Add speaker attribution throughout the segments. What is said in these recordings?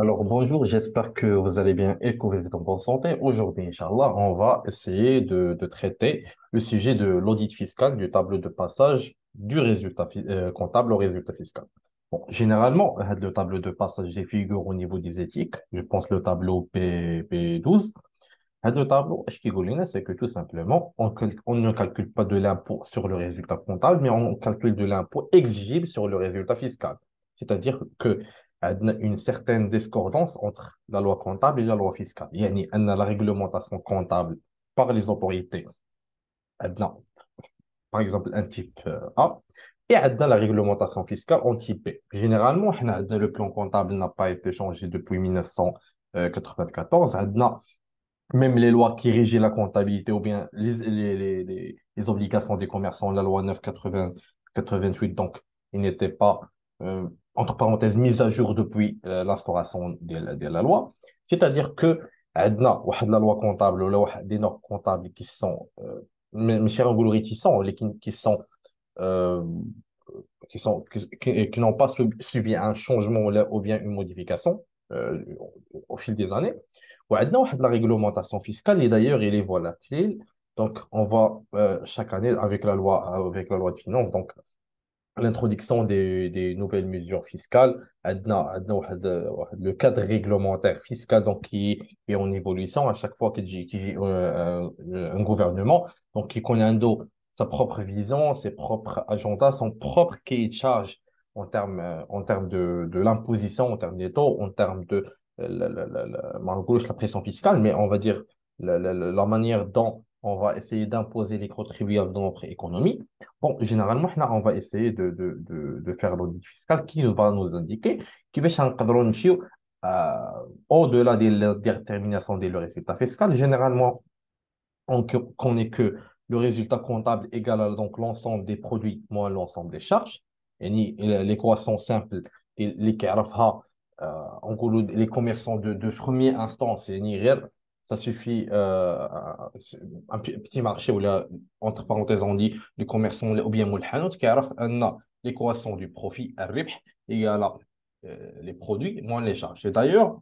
Speaker 1: Alors bonjour, j'espère que vous allez bien et que vous êtes en bonne santé. Aujourd'hui, Inch'Allah, on va essayer de traiter le sujet de l'audit fiscal, du tableau de passage du résultat comptable au résultat fiscal. Bon, généralement, le tableau de passage des figures au niveau des éthiques, je pense le tableau P12. Le tableau, ce qui est c'est que tout simplement, on ne calcule pas de l'impôt sur le résultat comptable, mais on calcule de l'impôt exigible sur le résultat fiscal. C'est-à-dire que une certaine discordance entre la loi comptable et la loi fiscale. يعني أن la réglementation comptable par les autorités, عندنا, par exemple, un type A, et عندنا la réglementation fiscale en type B. Généralement, le plan comptable n'a pas été changé depuis 1994. Même les lois qui régissent la comptabilité ou bien les obligations des commerçants, la loi 9/80 88, donc il n'était pas, euh, entre parenthèses, mise à jour depuis l'instauration de la loi. C'est-à-dire que عندنا واحد la loi comptable ولا واحد des normes comptables qui sont ماشي غنقولوا réticents ولكن euh, qui n'ont pas subi un changement ou bien une modification euh, au fil des années. وعندنا واحد la réglementation fiscale et d'ailleurs il est volatile. Donc on va chaque année avec la loi de finances, donc l'introduction des nouvelles mesures fiscales. عندنا le cadre réglementaire fiscal donc qui est en évolution à chaque fois un gouvernement donc qui connaît sa propre vision, ses propres agendas, son propre cahier de charge en termes de l'imposition, en termes des taux, en termes de ما نقولش la pression fiscale, mais on va dire la manière dont on va essayer d'imposer les contribuables dans notre économie. Bon, généralement, on va essayer de faire l'audit fiscal qui va nous indiquer كيفاش نقدروا نمشيو au-delà de la détermination des résultats fiscaux. Généralement, on connaît que le résultat comptable égale donc l'ensemble des produits moins l'ensemble des charges. يعني l'équation simple اللي كيعرفها نقولوا les commerçants de première instance يعني غير ça suffit un petit marché où là, entre parenthèses on dit les commerçants ou bien الحانوت كيعرف ان l'équation du profit الربح égale les produits moins les charges. Et d'ailleurs,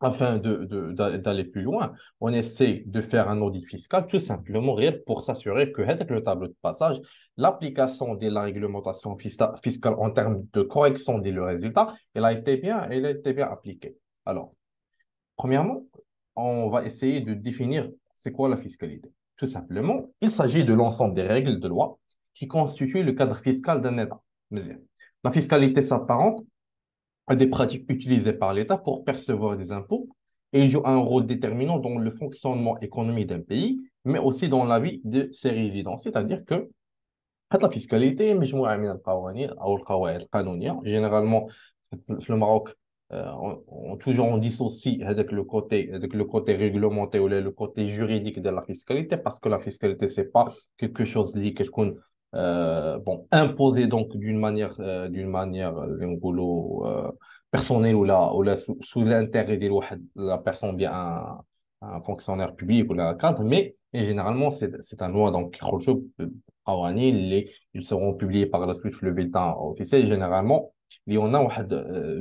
Speaker 1: afin d'aller plus loin, on essaie de faire un audit fiscal tout simplement rien pour s'assurer que avec le tableau de passage, l'application de la réglementation fiscale en termes de correction des résultats, elle a été bien appliquée. Alors, premièrement, on va essayer de définir c'est quoi la fiscalité. Tout simplement, il s'agit de l'ensemble des règles de loi qui constituent le cadre fiscal d'un État. Mais la fiscalité s'apparente à des pratiques utilisées par l'État pour percevoir des impôts et il joue un rôle déterminant dans le fonctionnement économique d'un pays, mais aussi dans la vie de ses résidents. C'est-à-dire que la fiscalité مجموعة من القوانين أو القواعد القانونية. Généralement, في الماروك, toujours on dissocie avec le côté réglementé ou le côté juridique de la fiscalité parce que la fiscalité, c'est pas quelque chose qui est bon, imposé donc d'une manière personnelle ou sous l'intérêt de la personne bien un fonctionnaire public ou un cadre, mais et généralement, c'est un loi donc ils seront publiés par la suite في le bulletin officiel. Généralement, il y en a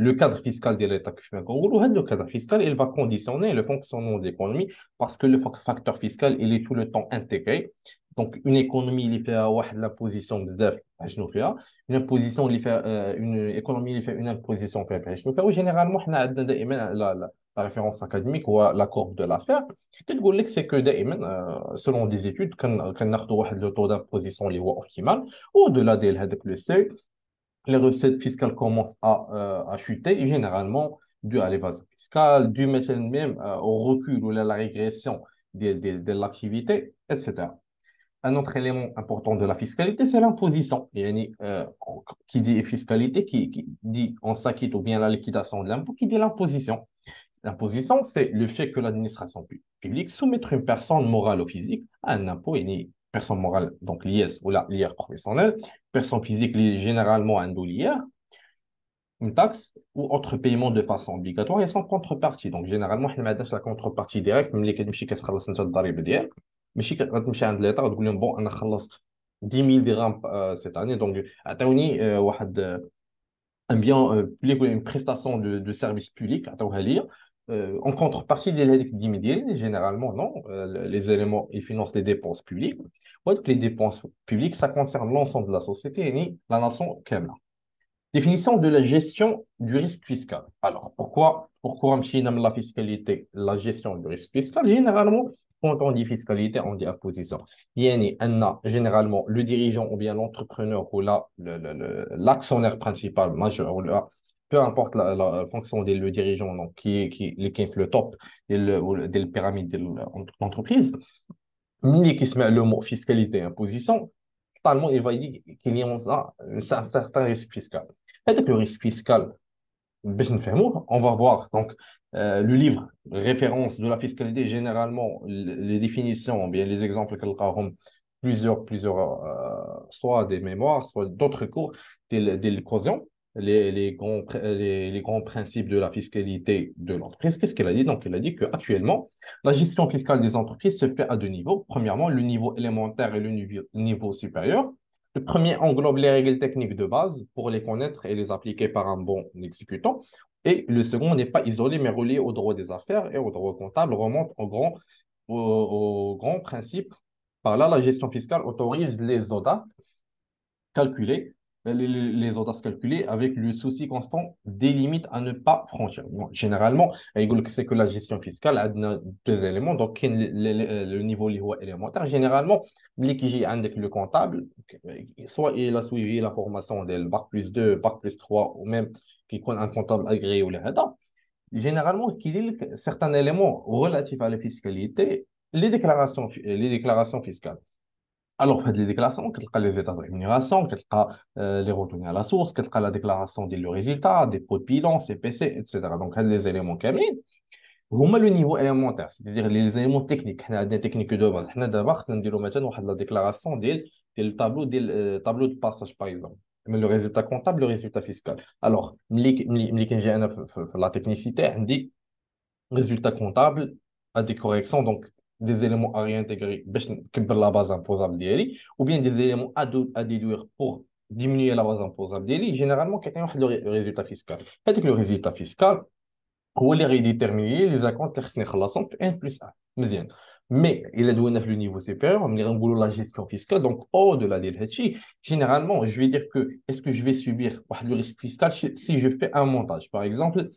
Speaker 1: le cadre fiscal de l'État كيف ما كنقولوا. هذا le cadre fiscal il va conditionner le fonctionnement de l'économie parce que le facteur fiscal il est tout le temps intégré. Donc une économie اللي فيها واحد l'imposition بزاف شنو فيها une imposition اللي فيها une économie اللي فيها une imposition فيها شنو فيها. وجينيرالمون حنا عندنا دائما la référence académique ou la courbe de l'affaire كتقول لك c'est que دائما selon des études كناخذوا واحد le taux d'imposition اللي هو optimal. Au-delà de هذاك le seuil, les recettes fiscales commencent à chuter et généralement dû à l'évasion fiscale, dû même au recul ou à la régression de l'activité, etc. Un autre élément important de la fiscalité, c'est l'imposition. Qui dit fiscalité, qui dit on s'acquitte ou bien la liquidation de l'impôt, qui dit l'imposition. L'imposition, c'est le fait que l'administration publique soumettre une personne morale ou physique à un impôt, une personne morale, donc l'IS ou la l'IR professionnelle, personne physique, généralement un l'IR, une taxe ou autre paiement de façon obligatoire et sans contrepartie. Donc, généralement, on a la contrepartie directe, mais les ماشي كتخلص انت الضريبه ديالك ماشي غتمشي عند ليطا وتقول لهم بون انا خلصت 10 000 درهم cette année donc عطيوني واحد un bien une prestation de service public عطاوها ليا en contrepartie ديال هذيك الديما ديالي généralement non les éléments ils financent les dépenses publiques donc les dépenses publiques ça concerne l'ensemble de la société يعني la nation كاملة. Définition de la gestion du risque fiscal. Alors, pourquoi مشينا من la fiscalité, la gestion du risque fiscal? Généralement, quand on dit fiscalité, on dit imposition. يعني أن généralement le dirigeant ou bien l'entrepreneur ou l'actionnaire principal majeur ou peu importe la fonction le dirigeant donc, qui est le top de la pyramide de l'entreprise, ملي كيسمع le mot fiscalité imposition totalement il va dire qu'il y a un certain risque fiscal. هذاك le risque fiscal باش نفهموه on va voir donc le livre référence de la fiscalité généralement les définitions bien les exemples كنلقاهم plusieurs soit des mémoires soit d'autres cours des l'équation les grands principes de la fiscalité de l'entreprise. Qu'est-ce qu'elle a dit? Donc, elle a dit qu'actuellement, la gestion fiscale des entreprises se fait à deux niveaux. Premièrement, le niveau élémentaire et le niveau supérieur. Le premier englobe les règles techniques de base pour les connaître et les appliquer par un bon exécutant. Et le second n'est pas isolé, mais relié au droit des affaires et au droit comptable, remonte au grand principe. Par là, la gestion fiscale autorise les ODA calculés, les audaces calculées avec le souci constant des limites à ne pas franchir. Bon, généralement, c'est que la gestion fiscale a deux éléments. Donc, le niveau élémentaire, généralement, l'équilibre avec le comptable, soit il a suivi la formation del Bac plus 2, Bac plus 3, ou même qui connaît un comptable agréé ou les REDA, généralement, qui dit certains éléments relatifs à la fiscalité, les déclarations fiscales. Alors, faites les déclarations, كتلقى les états de rémunération, كتلقى les retenues à la source, كتلقى la déclaration des résultats, des pots de bilan, CPC, etc. Donc, هاد les éléments كاملين هما le niveau élémentaire, c'est-à-dire les éléments techniques. حنا عندنا technique de base. حنا دابا خصنا نديرو مثلا واحد la déclaration ديال tableau de passage par exemple. Mais le résultat comptable, le résultat fiscal. Alors, ملي كنجي انا في la technicité, عندي résultat comptable à des corrections, donc des éléments à réintégrer pour la base imposable d'IRI, ou bien des éléments à déduire pour diminuer la base imposable d'IRI, généralement, quelqu'un a le résultat fiscal. C'est-à-dire que le résultat fiscal, هو اللي غيديتيرميني لي زاكونت اللي خصني نخلصهم في ان بلس ان مزيان. مي الا دوينا في لو نيفو سوبيريور ملي غنقولوا لا جيستيون فيسكال دونك او دو لا ديال هادشي généralement je vais dire que est-ce que je vais subir واحد le risque fiscal si je fais un montage par exemple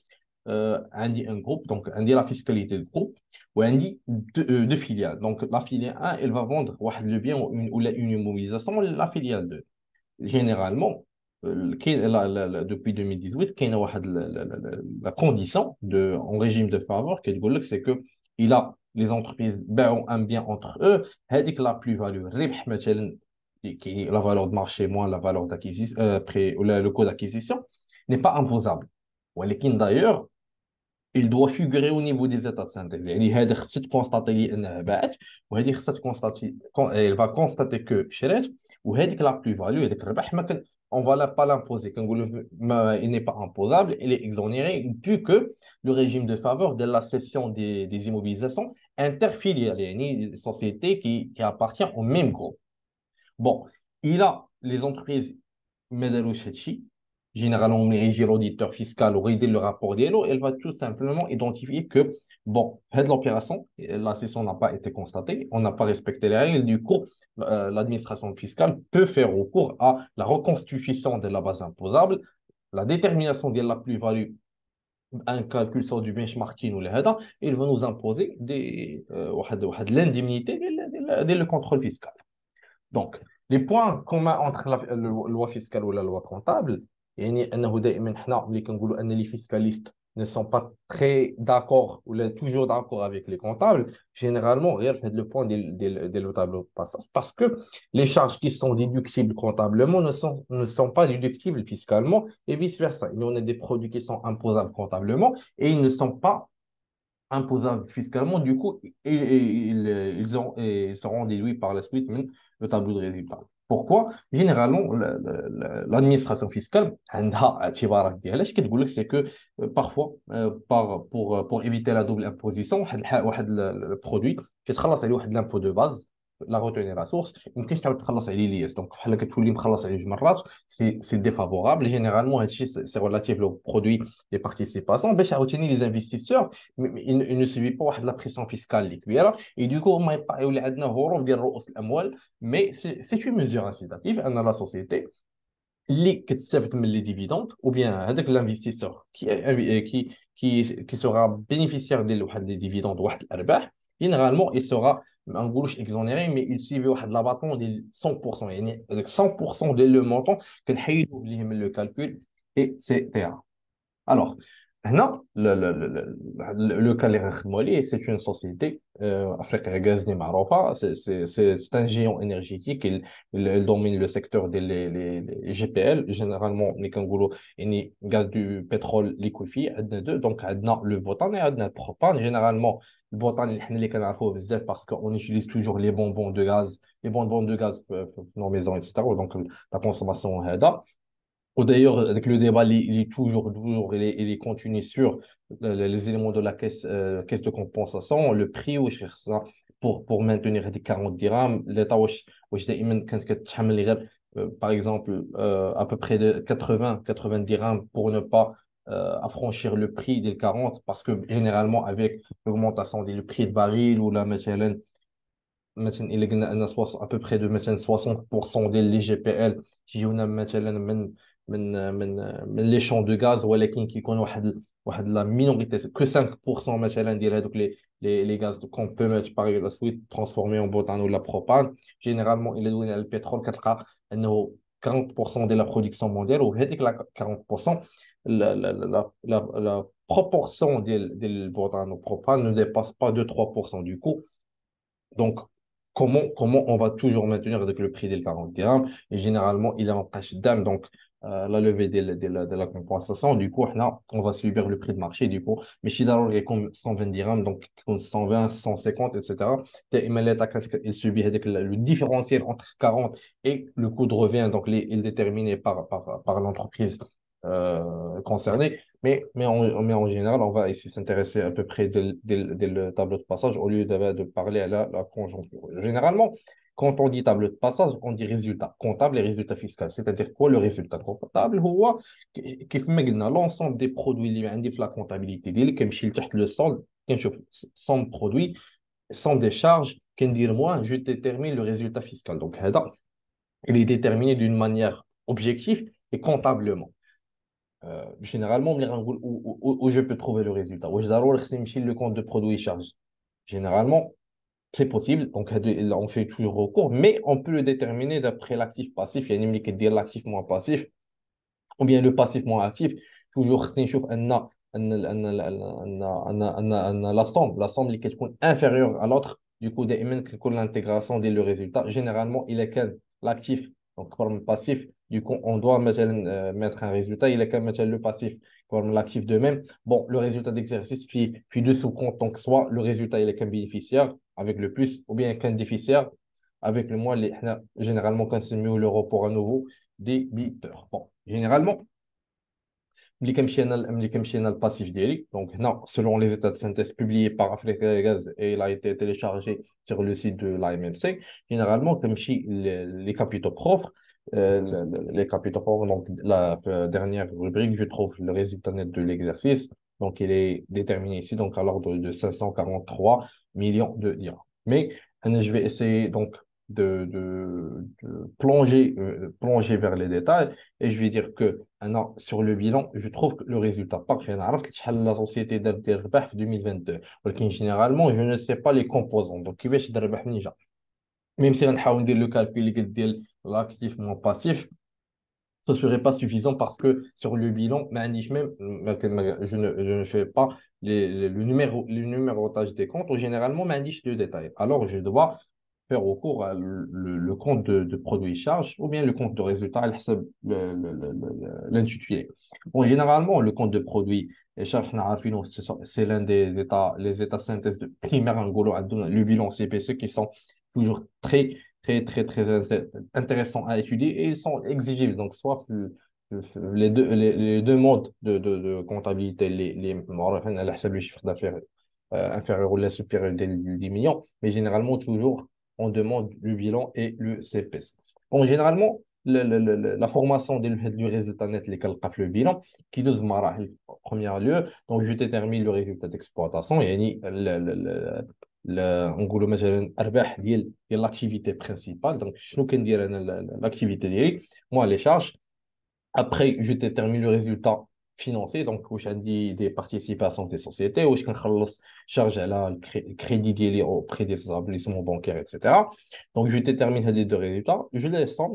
Speaker 1: عندي un groupe, donc عندي la fiscalité du groupe, وعندي deux filiales. Donc la filiale 1, elle va vendre واحد le bien ou une immobilisation, la filiale 2. Généralement, depuis 2018, كاينه واحد la condition en régime de faveur qui dit c'est que il a les entreprises باعوا un bien entre eux, هذيك la plus-value الربح مثلا qui est la valeur de marché moins la valeur d'acquisition ou le coût d'acquisition n'est pas imposable. ولكن d'ailleurs il doit figurer au niveau des états de synthèse. يعني هذا خصها تكونستاتي لي انها باعت وهذه خصها تكونستاتي elle va constater que شرات وهذيك لا بلو فاليو هذاك الربح ما كان on va pas l'imposer كنقولوا il n'est pas imposable il est exonéré vu que le régime de faveur de la cession des immobilisations interfiliales يعني sociétés qui appartient au même groupe. Bon, il a les entreprises ما داروش هادشي généralement on régit l'auditeur fiscal ou regarder le rapport d'Elo, elle va tout simplement identifier que bon, fait l'opération, la cession n'a pas été constatée, on n'a pas respecté les règles, du coup l'administration fiscale peut faire recours à la reconstitution de la base imposable, la détermination de la plus-value, un calcul sur du benchmarking ou les هذا, il va nous imposer l'indemnité dès le contrôle fiscal. Donc, les points communs entre la loi fiscale ou la loi comptable, يعني أنه دائما حنا ملي كنقولوا أن les fiscalistes ne sont pas très d'accord ou toujours d'accord avec les comptables, généralement, غير في le point le tableau de passage. Parce que les charges qui sont déductibles comptablement ne sont pas déductibles fiscalement et vice-versa. Il y en a des produits qui sont imposables comptablement et ils ne sont pas imposables fiscalement. Du coup, ils seront déduits par la suite même le tableau de résultat. Pourquoi? Généralement, l'administration fiscale, عندها اعتبارات ديالها اش كتقول لك c'est que parfois pour éviter la double imposition واحد le produit كيتخلص عليه واحد l'impôt de base la retenue la source ما يمكنش تعاود تخلص عليه الياس دونك بحال كتولي مخلص عليه جوج مرات سي défavorable généralement هادشي سي relatif لو برودوي les participants باش عاوتاني les investisseurs ils ne subissent pas واحد la pression fiscale اللي كبيره et du coup ما يبقى يولي عندنا هروب ديال رؤوس الاموال mais c'est une mesure incitative ان la société اللي كتستافد من لي ديفيدوند ou bien هذاك l'investisseur qui sera bénéficiaire ديال واحد لي ديفيدوند واحد الارباح généralement il sera ما نقولوش exonéré mais il suivait واحد لاباطون ديال 100% يعني هذاك 100% ديال لو مونطون كنحيدوه ليه من لو كالكول اي سي تي alors, هنا لو كان اللي غنخدموا عليه سي اون سوسيتي افريقيا غاز اللي معروفه سي ان جيون انرجيتيك دومين لو سيكتور ديال لي جي بي ال جينيرالمون ملي كنقولوا يعني غاز دو بترول ليكويفي عندنا دو دونك عندنا لو بوتان وعندنا البروبان جينيرالمون البوتان اللي حنا اللي كنعرفوه بزاف باسكو اون يوتيليز توجور لي بونبون دو غاز لي بونبون دو غاز في نو ميزون ايتترا دونك لا كونسوماسيون هذا ou d'ailleurs, avec le débat, il est toujours, il est continu sur les éléments de la caisse de compensation, le prix, où je cherche ça pour maintenir des 40 dirhams. L'État, où je dis, quand tu par exemple, à peu près de 80 dirhams pour ne pas affranchir le prix des 40, parce que généralement, avec l'augmentation du prix de baril ou la machine, مثلا الا قلنا ان ابوبخي دو مثلا 60% ديال لي جي بي ال كيجيونا مثلا من لي شون دو غاز ولكن كيكون واحد لا مينوريتي كو 5% مثلا ديال هذوك لي غاز كون بو ميت باغ لا سويت ترانسفورمي اون بوتان ولا بروبان جينيرالمون الا دوينا على البترول كتلقى انه 40% ديال لا برودكسيون مونديال وهذيك لا 40% la proportion ديال البوتان والبروبان ne dépasse pas de 3% du coup donc, comment on va toujours maintenir avec le prix des 40 dirhams? Et généralement, il est en cash down, donc la levée de la compensation. Du coup, on va subir le prix de marché. Du coup, mais si d'abord, il y a comme 120 dirhams, donc comme 120, 150, etc. Il subit avec le différentiel entre 40 et le coût de revient, donc il est déterminé par l'entreprise concernée. Mais en général, on va ici s'intéresser à peu près dès le tableau de passage au lieu de parler à la conjoncture. Généralement, quand on dit tableau de passage, on dit résultat comptable et résultat fiscal. C'est-à-dire quoi le résultat comptable? هو كيف ما قلنا l'ensemble des produits اللي عندي في la comptabilité ديالي كنمشي لتحت le solde كنشوف somme produit somme des charges كندير moins je détermine le résultat fiscal. Donc هذا il est déterminé d'une manière objective et comptablement. Généralement, où je peux trouver le résultat. Où je dois le compte de produit charge. Généralement, c'est possible. Donc, on fait toujours recours, mais on peut le déterminer d'après l'actif passif. Il y a une qui dit l'actif moins passif, ou bien le passif moins actif. Toujours, si on la somme qui est inférieure à l'autre, du coup, l'intégration de le résultat. Généralement, il est quel l'actif, donc comme passif. Du coup, on doit mettre un résultat. Il est quand même le passif comme l'actif de même. Bon, le résultat d'exercice puis deux sous-comptes. Donc, soit le résultat, il est qu'un bénéficiaire avec le plus, ou bien qu'un déficitaire avec le moins. Généralement, quand c'est mieux le report à nouveau, débiteur. Bon, généralement, le passif ديالي. Donc, non, selon les états de synthèse publiés par Africa Gaz et il a été téléchargé sur le site de l'AMLC, généralement, comme si les capitaux propres, les capitaux propres, donc la dernière rubrique, je trouve le résultat net de l'exercice. Donc, il est déterminé ici, donc à l'ordre de 543 millions de dirhams. Mais je vais essayer donc de plonger vers les détails. Et je vais dire que sur le bilan, je trouve que le résultat parfait. أنا عرفت شحال la société دارت ديال الربح في 2022 ولكن généralement je ne sais pas les composants donc كيفاش دار الربح منين جا même si غنحاول ندير لو calcul اللي قلت ديال l'actif moins passif ça ne serait pas suffisant parce que sur le bilan ما عنديش même je ne fais pas le numérotage des comptes ou généralement ما عنديش de détails alors je dois faire recours à le compte de produit charge ou bien le compte de résultat à l'intitulé. Bon, généralement, le compte de produit et charge, c'est l'un des états, les états synthèse de primaire en gros, le bilan CPC qui sont toujours très, très, très, très intéressants à étudier et ils sont exigibles. Donc, soit les deux modes de comptabilité, معروفين على حسب le chiffre d'affaires inférieur ou supérieur des 10 millions, mais généralement toujours on demande le bilan et le CPS. Bon, généralement, la formation du résultat net اللي كنلقى في le bilan كيدوز بمراحل. En premier lieu, donc je détermine le résultat d'exploitation يعني نقولوا مثلا ارباح ديال l'activité principale. donc شنو كندير انا l'activité ديالي moi les charges. Après, je détermine le résultat financier. Donc, où j'ai des participations des sociétés, où je charge à la le crédit d'y auprès des établissements bancaires, etc. Donc, je détermine les deux résultats. Je les somme.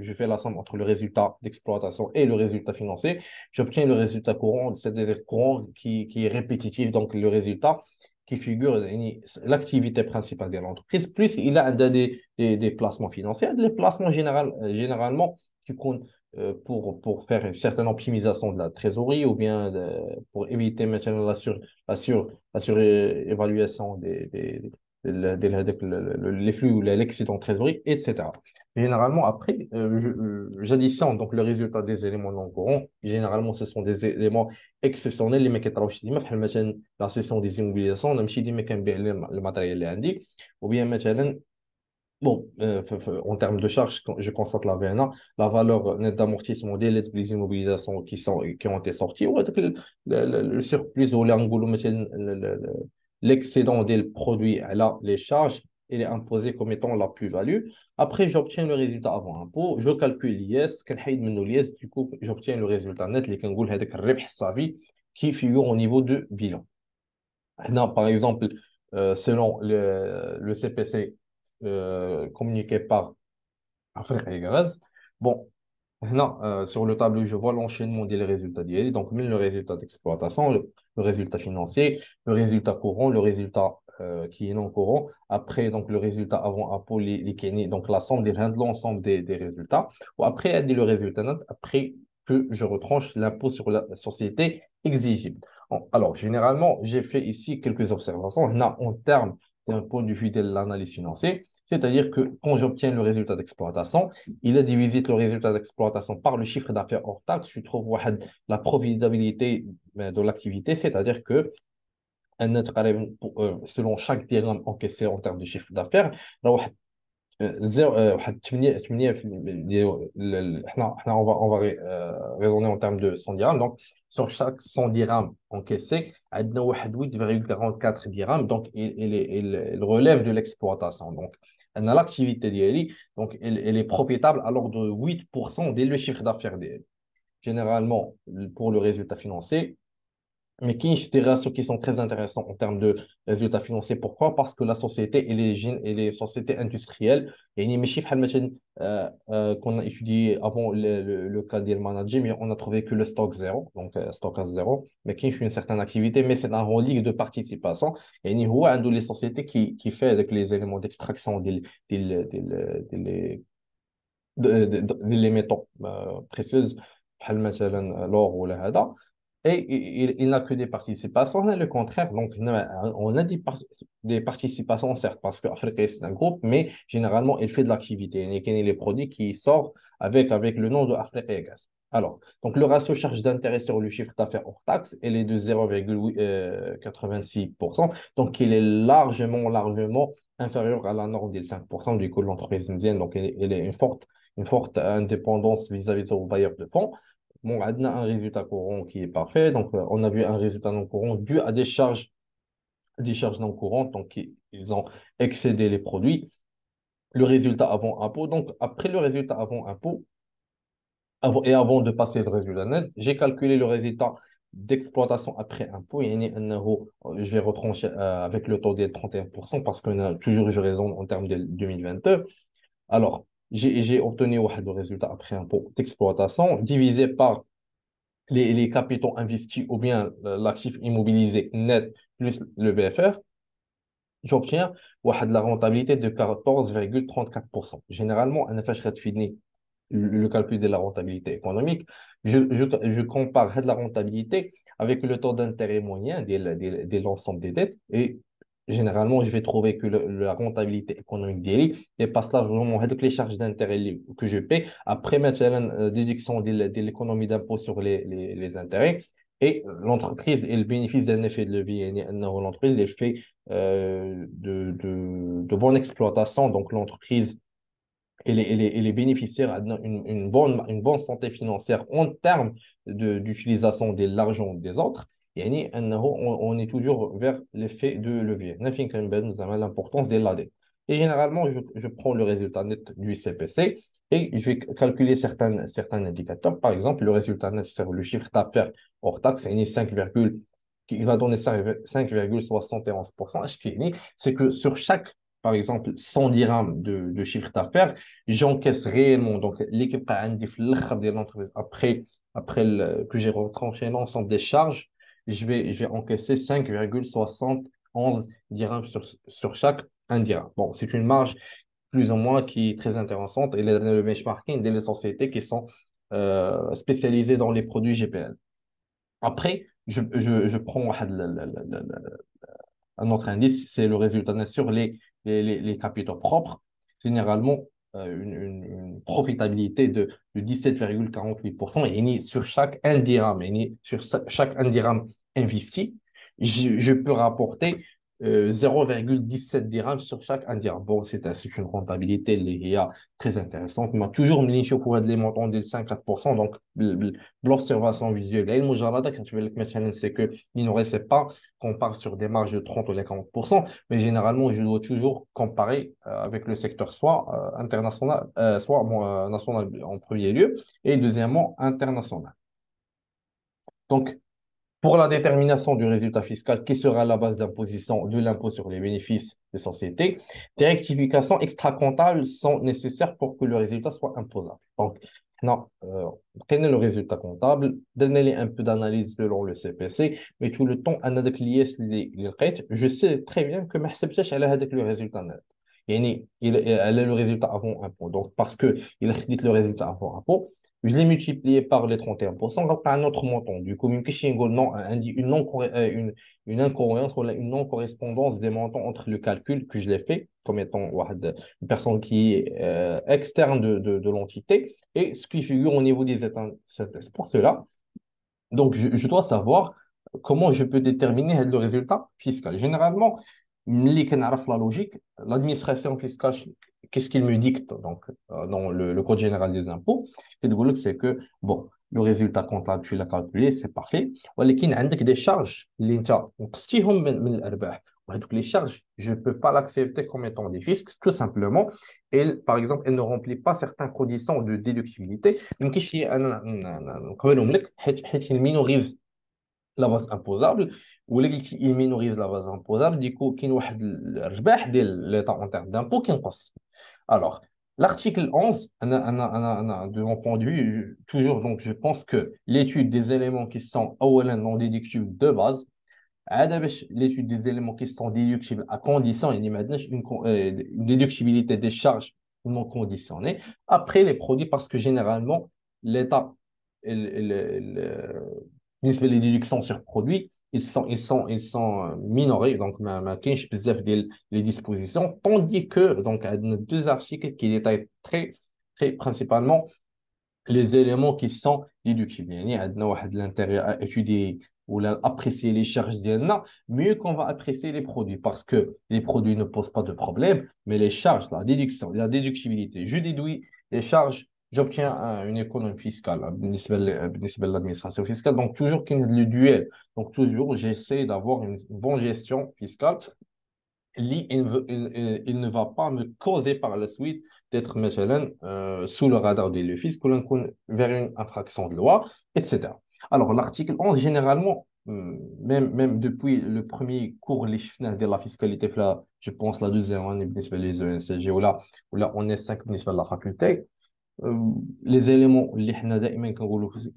Speaker 1: Je fais la somme entre le résultat d'exploitation et le résultat financier. J'obtiens le résultat courant, c'est-à-dire courant qui est répétitif. Donc, le résultat qui figure l'activité principale de l'entreprise. Plus, il a des placements financiers. Les placements généralement qui comptent pour faire une certaine optimisation de la trésorerie ou bien pour éviter maintenant la surévaluation les flux ou l'excédent de trésorerie, etc. Généralement, après, j'additionne donc le résultat des éléments non courants. Généralement, ce sont des éléments exceptionnels. Les mecs qui travaillent chez مثلا la session des immobilisations, نمشي ديما كنبيع le matériel اللي عندي ou bien مثلا. Bon, en termes de charges, quand je constate la VNA, la valeur nette d'amortissement des immobilisations qui ont été sorties, ou le surplus ou l'excédent des produits, là, les charges, il est imposé comme étant la plus-value. Après, j'obtiens le résultat avant impôt, je calcule l'IS, l'IS, du coup, j'obtiens le résultat net, les كنقول هذاك الربح الصافي qui figure au niveau de bilan. Non, par exemple, selon le CPC communiqué par Afrique et Gaz, bon, non, sur le tableau, je vois l'enchaînement des résultats d'IA, donc même le résultat d'exploitation, le résultat financier, le résultat courant, le résultat qui est non courant, après donc le résultat avant impôt, donc la somme de l'ensemble des résultats, ou après il y a le résultat net, après que je retranche l'impôt sur la société exigible. Alors, généralement, j'ai fait ici quelques observations. Là, en termes d'un point de vue de l'analyse financière, c'est-à-dire que quand j'obtiens le résultat d'exploitation, il a divisé le résultat d'exploitation par le chiffre d'affaires hors taxe. Je trouve واحد la profitabilité de l'activité, c'est-à-dire que selon chaque dirham encaissé en termes de chiffre d'affaires, واحد 8% on va raisonner en termes de 100 dirhams. Donc, sur chaque 100 dirhams encaissé, عندنا واحد 8,44 dirhams. Donc, il relève de l'exploitation. Donc, l'activité ديالي, donc, elle est profitable alors de 8% dès le chiffre d'affaires ديالي. Généralement, pour le résultat financier, mais qui des ratios qui sont très intéressants en termes de résultats financiers. Pourquoi? Parce que la société et les sociétés industrielles, il y a des chiffres qu'on a étudié avant le cas des managers, mais on a trouvé que le stock zéro, donc stock à zéro, mais qui une certaine activité, mais c'est un relique de participation. Et il y a les sociétés qui fait avec les éléments d'extraction des métaux précieuses, بحال مثلا l'or ou هذا. Et il n'a que des participations, on a le contraire. Donc, on a des participations, certes, parce qu'Africa, c'est un groupe, mais généralement, il fait de l'activité. Il y a les produits qui sortent avec le nom de Africa Gas. Alors, donc, le ratio charge d'intérêt sur le chiffre d'affaires hors taxe, il est de 0,86%. Donc, il est largement inférieur à la norme des 5% du coût de l'entreprise indienne. Donc, il est une forte indépendance vis-à-vis de bailleurs de fonds. Bon, on a un résultat courant qui est parfait. Donc, on a vu un résultat non courant dû à des charges non courantes. Donc, ils ont excédé les produits. Le résultat avant impôt. Donc, après le résultat avant impôt, et avant de passer le résultat net, j'ai calculé le résultat d'exploitation après impôt. Je vais retrancher avec le taux de 31% parce que toujours je raisonne en termes de 2022. Alors, j'ai obtenu le résultat après impôt d'exploitation divisé par les capitaux investis ou bien l'actif immobilisé net plus le BFR, j'obtiens la rentabilité de 14,34%. Généralement, on a fait fini le calcul de la rentabilité économique. Je compare la rentabilité avec le taux d'intérêt moyen de l'ensemble des dettes et généralement, je vais trouver que la rentabilité économique d'Eli dépasse largement les charges d'intérêt que je paie après maintenant déduction de l'économie d'impôt sur les intérêts Et l'entreprise, elle bénéficie d'un effet de levier. يعني أنه l'entreprise, elle fait de bonne exploitation. Donc, l'entreprise, elle est bénéficiaire d'une bonne santé financière en termes d'utilisation de l'argent des autres. يعني أنه on est toujours vers l'effet de levier. نفين كنبان زعما l'importance de l'AD. Et généralement, je prends le résultat net du CPC et je vais calculer certains indicateurs. Par exemple, le résultat net sur le chiffre d'affaires hors taxe, يعني 5, qui va donner 5,71%. C'est que sur chaque, par exemple, 100 dirhams de chiffre d'affaires, j'encaisse réellement. Donc, l'équipe a un في الآخر de l'entreprise après que j'ai retranché l'ensemble des charges, je vais encaisser 5,71 dirhams sur chaque 1 dirham. Bon, c'est une marge plus ou moins qui est très intéressante. Et le benchmarking des sociétés qui sont spécialisées dans les produits GPL. Après, je prends un autre indice, c'est le résultat net sur les capitaux propres. Généralement, une profitabilité de 17,48%. Et sur chaque 1 dirham, et sur chaque 1 dirham investi, je peux rapporter 0,17 dirhams sur chaque 1 dirham. Bon, c'est une rentabilité اللي هي très intéressante. Mais toujours, نشوف هاد les montants de 5-4%. Donc, l'observation visuelle, c'est que il ne reste pas qu'on parle sur des marges de 30 ou 40%, mais généralement, je dois toujours comparer avec le secteur soit international, soit bon, national en premier lieu, et deuxièmement, international. Donc, pour la détermination du résultat fiscal, qui sera la base d'imposition de l'impôt sur les bénéfices des sociétés, des rectifications extra-comptables sont nécessaires pour que le résultat soit imposable. Donc, non, quel est le résultat comptable? Donnez-les un peu d'analyse selon le CPC, mais tout le temps, je sais très bien que ma حسبتش على هذاك le résultat net. Elle a le résultat avant impôt. Donc, parce qu'il a le résultat avant impôt, je l'ai multiplié par les 31%, donc un autre montant. Du coup, même si non, une incongruence ou une non-correspondance des montants entre le calcul que je l'ai fait comme étant une personne qui est externe de l'entité et ce qui figure au niveau des états. C'est pour cela, donc je dois savoir comment je peux déterminer le résultat fiscal. Généralement, ملي كنعرف la logique, l'administration fiscale, qu'est-ce qu'il me dicte donc, dans le Code général des impôts, c'est que bon, le résultat comptable, tu l'as calculé, c'est parfait. ولكن عندك des charges اللي انت نقصتيهم من الارباح. وهذوك les charges, je ne peux pas l'accepter comme étant des fiscs, tout simplement. Par exemple, elle ne remplit pas certaines conditions de déductibilité. Donc, ici, حيت il minorise la base imposable ولا قلتي il minorise la base imposable ديكو كاين واحد الربح ديال ليطا en termes d'impôt كينقص. Alors, l'article 11, de mon point de vue, toujours, donc, je pense que l'étude des éléments qui sont أولا non déductibles de base, l'étude des éléments qui sont déductibles à condition, il y a maintenant une déductibilité des charges non conditionnées. Après, les produits, parce que généralement, l'État, les déductions sur produits, ils sont minorés, donc ما كاينش بزاف ديال les dispositions, tandis que donc عندنا deux articles qui détaillent très principalement les éléments qui sont déductibles. يعني عندنا واحد l'intérêt à étudier ou à apprécier les charges ديالنا mieux qu'on va apprécier les produits parce que les produits ne posent pas de problème, mais les charges, la déduction, la déductibilité, je déduis les charges, j'obtiens une économie fiscale بالنسبة l'administration fiscale. Donc toujours qu'il y ait le duel. Donc toujours j'essaie d'avoir une bonne gestion fiscale. Il ne va pas me causer par la suite d'être مثلا, sous le radar de le fisc ou vers une infraction de loi, etc. Alors, l'article 11, généralement, même depuis le premier cours de la fiscalité, là, je pense la deuxième année, les ENCG, ou là, on est 5 de la faculté, les éléments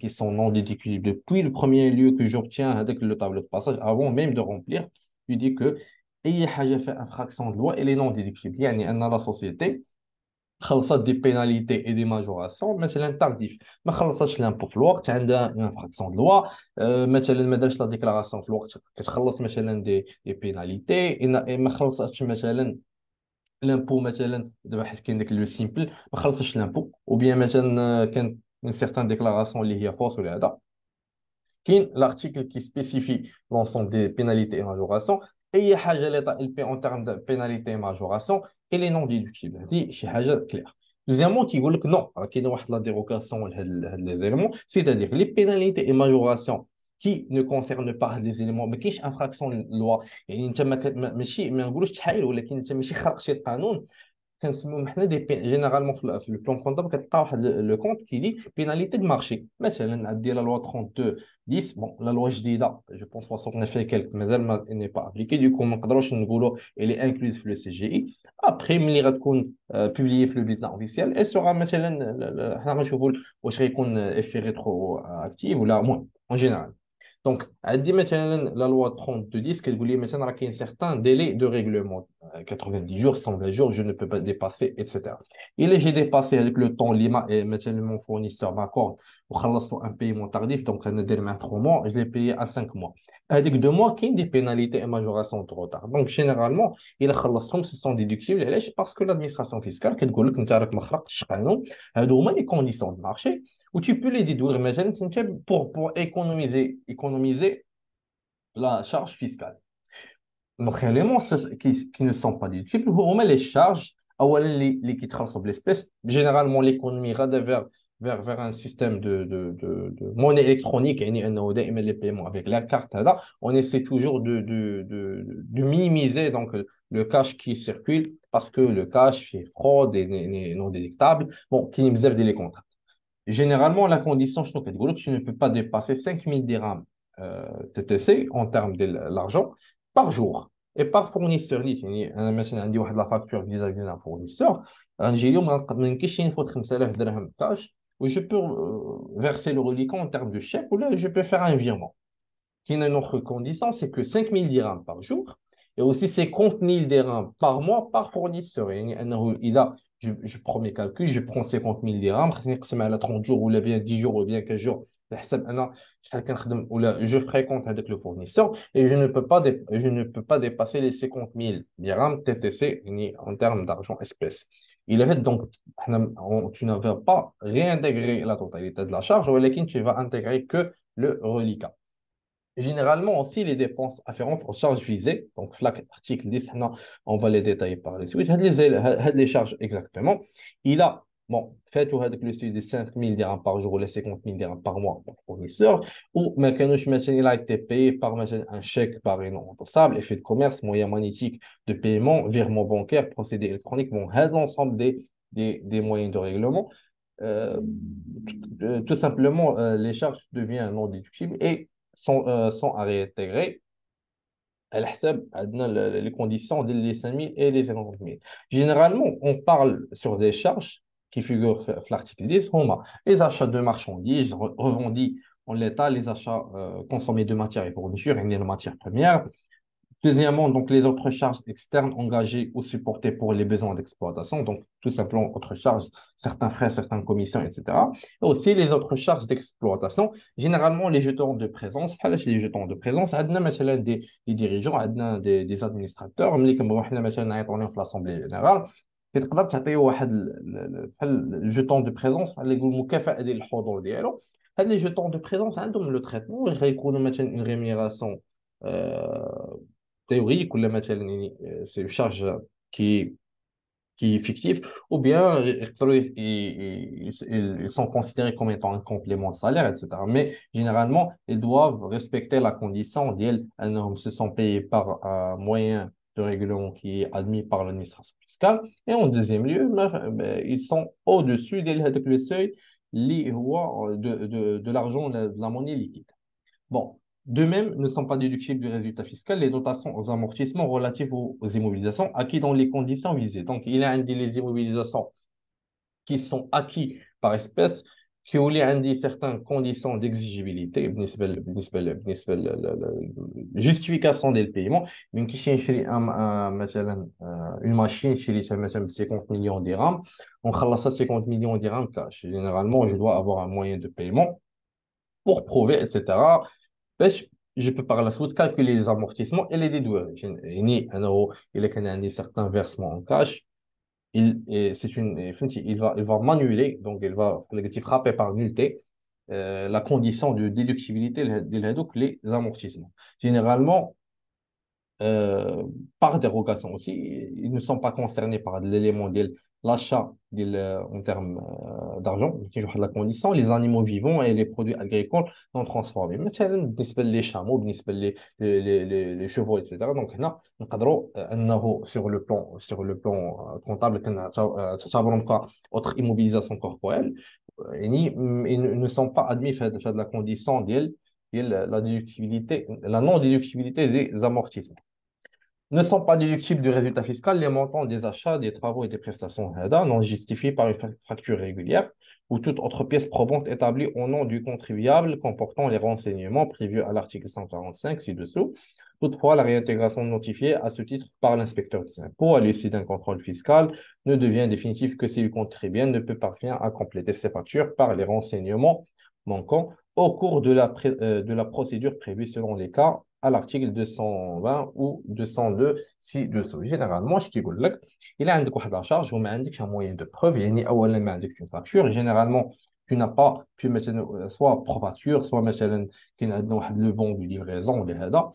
Speaker 1: qui sont non déductibles depuis le premier lieu que j'obtiens avec le tableau de passage, avant même de remplir, je dis que أي حاجة fait infraction de loi, elle est non déductible. يعني أن la société خلصت des pénalités et des majorations مثلا tardif. ما خلصتش l'impôt في الوقت عندها une infraction de loi. مثلا ما دارش لا déclaration في الوقت كتخلص مثلا des pénalités. ما خلصتش مثلا l'impôt مثلا دابا حيت كاين داك لو سيمبل ما خلصتش l'impôt ou bien مثلا كان une certaine déclaration اللي هي fausse ولا هذا كاين l'article qui spécifie l'ensemble des pénalités et majorations. اي حاجه اللي طا en termes de pénalité et majoration et les non déductibles هذه شي حاجه claire. Deuxièmement كيقول لك non راه كاينه واحد لا dérogation لهاد les éléments, c'est-à-dire les pénalités et majorations qui ne concernent pas هاد les éléments ما كاينش infraction loi. يعني انت ماشي ما نقولوش تحايل ولكن انت ماشي خرق شي قانون كنسميوهم حنا دي جينيرالمون في البلان كونطابل كتلقى واحد لو كونت كيدي بيناليتي دو مارشي مثلا عندي لا لوا 32 10 بون لا لوا جديده جو بونس 69 كيلك مازال ما ني با ابليكي دوكو ما نقدروش نقولوا الي انكلوز في لو سي جي اي ابخي ملي غتكون بوبليي في لو بيتنا اوفيسيال اي سورا مثلا حنا غنشوفوا واش غيكون افي ريترو اكتيف ولا المهم اون جينيرال. دونك عندي مثلا لا لوا 32 10 كتقول لي مثلا راه كاين سيغتان ديلي دو ريغلومون 90 jours 120 jours je ne peux pas dépasser etc. الا جي ديباسي هذاك لو طون اللي مثلا مون فورنيسور ماكورد وخلصت ان بايمون تارديف دونك انا داير معاه 3 mois je l'ai payé à 5 mois هذيك 2 mois كاين دي بيناليتي اي ماجوراسيون دو روتار دونك جينيرالمون الا خلصتهم سي سون ديدكتيبل علاش باسكو لادمينستراسيون فيسكال كتقول لك انت راك ما خرقتش قانون هادو هما لي كونديسيون دو مارشي و tu peux les déduire مثلا انت pour économiser la charge fiscale. Donc, éléments qui ne sont pas déductibles, on met les charges, les qui transforment l'espèce. Généralement, l'économie va vers un système de monnaie électronique, et les paiements avec la carte. Là, on essaie toujours de minimiser donc, le cash qui circule parce que le cash est fraude et non détectable. Bon, qui nous les contrats. Généralement, la condition, je trouve que tu ne peux pas dépasser 5000 dirhams TTC en termes de l'argent par jour et par fournisseur. يعني أنا مثلا عندي واحد لا فاكتور vis-à-vis d'un fournisseur غنجي اليوم ما يمكنش نفوت 5000 درهم كاش و je peux verser le reliquat en termes de chèque ou là je peux faire un virement. Qui a une autre condition, c'est que 5000 dirhams par jour et aussi 50 000 dirhams par mois par fournisseur. Je prends mes calculs, je prends 50 000 dirhams, je à 30 jours ou bien 10 jours ou bien 15 jours. Je fréquente avec le fournisseur et je ne peux pas dépasser les 50 000 dirhams TTC en termes d'argent espèce. Il est fait donc, tu ne vas pas réintégrer la totalité de la charge, mais tu vas intégrer que le reliquat. Généralement aussi les dépenses afférentes aux charges visées. Donc, l'article 10, on va les détailler par la suite. Les charges exactement. Il a bon, fait tout le suivi de 5000 dirhams par jour ou les 50 000 dirhams par mois pour fournisseur. Ou il a été payé par un chèque par une remboursable, effet de commerce, moyen magnétique de paiement, virement bancaire, procédé électronique. Bon, l'ensemble des moyens de règlement. Euh, tout simplement, les charges deviennent non déductibles et sont à réintégrer à l'HSAB, les conditions des 5 000 et les 50 000. Généralement, on parle sur des charges qui figurent dans l'article 10, les achats de marchandises revendus en l'état, les achats consommés de matières et fournitures, et de matières premières, deuxièmement, donc les autres charges externes engagées ou supportées pour les besoins d'exploitation, donc tout simplement autres charges, certains frais, certaines commissions, etc. Et aussi les autres charges d'exploitation, généralement les jetons de présence, les jetons de présence, عندنا مثلا des dirigeants, عندنا des administrateurs, ملي كنبغيو حنا مثلا نعيطوا في l'Assemblée générale, كتقدر تعطيه واحد بحال الجيتون دو بريزونس بحال اللي يقول المكافاه ديال الحضور ديالو. هاد لي جيتون دو بريزونس عندهم لو تريتمون غيكونوا مثلا اون ريميراسيون théorique ou c'est une charge qui, qui est fictive, ou bien ils sont considérés comme étant un complément de salaire, etc. Mais généralement, ils doivent respecter la condition d'elles se sont payés par un moyen de règlement qui est admis par l'administration fiscale. Et en deuxième lieu, ils sont au-dessus du seuil de l'argent, de la monnaie liquide. Bon, de même, ne sont pas déductibles du résultat fiscal les dotations aux amortissements relatifs aux immobilisations acquis dans les conditions visées. Donc, il y a des immobilisations qui sont acquis par espèce, qui ont certaines conditions d'exigibilité, justification des paiements, mais qui cherchent une machine chez 50 millions de dirhams, on خلص 50 millions de dirhams cash. Généralement, je dois avoir un moyen de paiement pour prouver, etc. Je peux par la suite calculer les amortissements et les déduire. Il est qu'il y a certains versements en cash. Il va manuler, donc il va frapper par nullité la condition de déductibilité les amortissements. Généralement, euh, par dérogation aussi, ils ne sont pas concernés par l'élément de l'achat en termes d'argent, qui joue la condition, les animaux vivants et les produits agricoles non transformés. مثلا بالنسبة les chameaux, بالنسبة les chevaux, etc. Donc, هنا نقدروا أنه sur le plan comptable تعتبرهم autre immobilisation corporelle. يعني ils ne sont pas admis faire de la condition ديال la déductibilité, la non-déductibilité des amortissements. Ne sont pas déductibles du résultat fiscal les montants des achats, des travaux et des prestations HEDA non justifiés par une facture régulière ou toute autre pièce probante établie au nom du contribuable comportant les renseignements prévus à l'article 145 ci-dessous. Toutefois, la réintégration notifiée à ce titre par l'inspecteur des impôts à l'issue d'un contrôle fiscal ne devient définitive que si le contribuable ne peut parvenir à compléter ses factures par les renseignements manquants au cours de la procédure prévue selon les cas à l'article 220 ou 202 ci-dessous. Généralement, je كيقول لك il a عندك واحد la charge وما عندكش un moyen de preuve يعني أولا ما عندكش une facture. Généralement, tu n'as pas pu مثلا soit provature soit مثلا كاين عندنا واحد le bon de livraison ولا هذا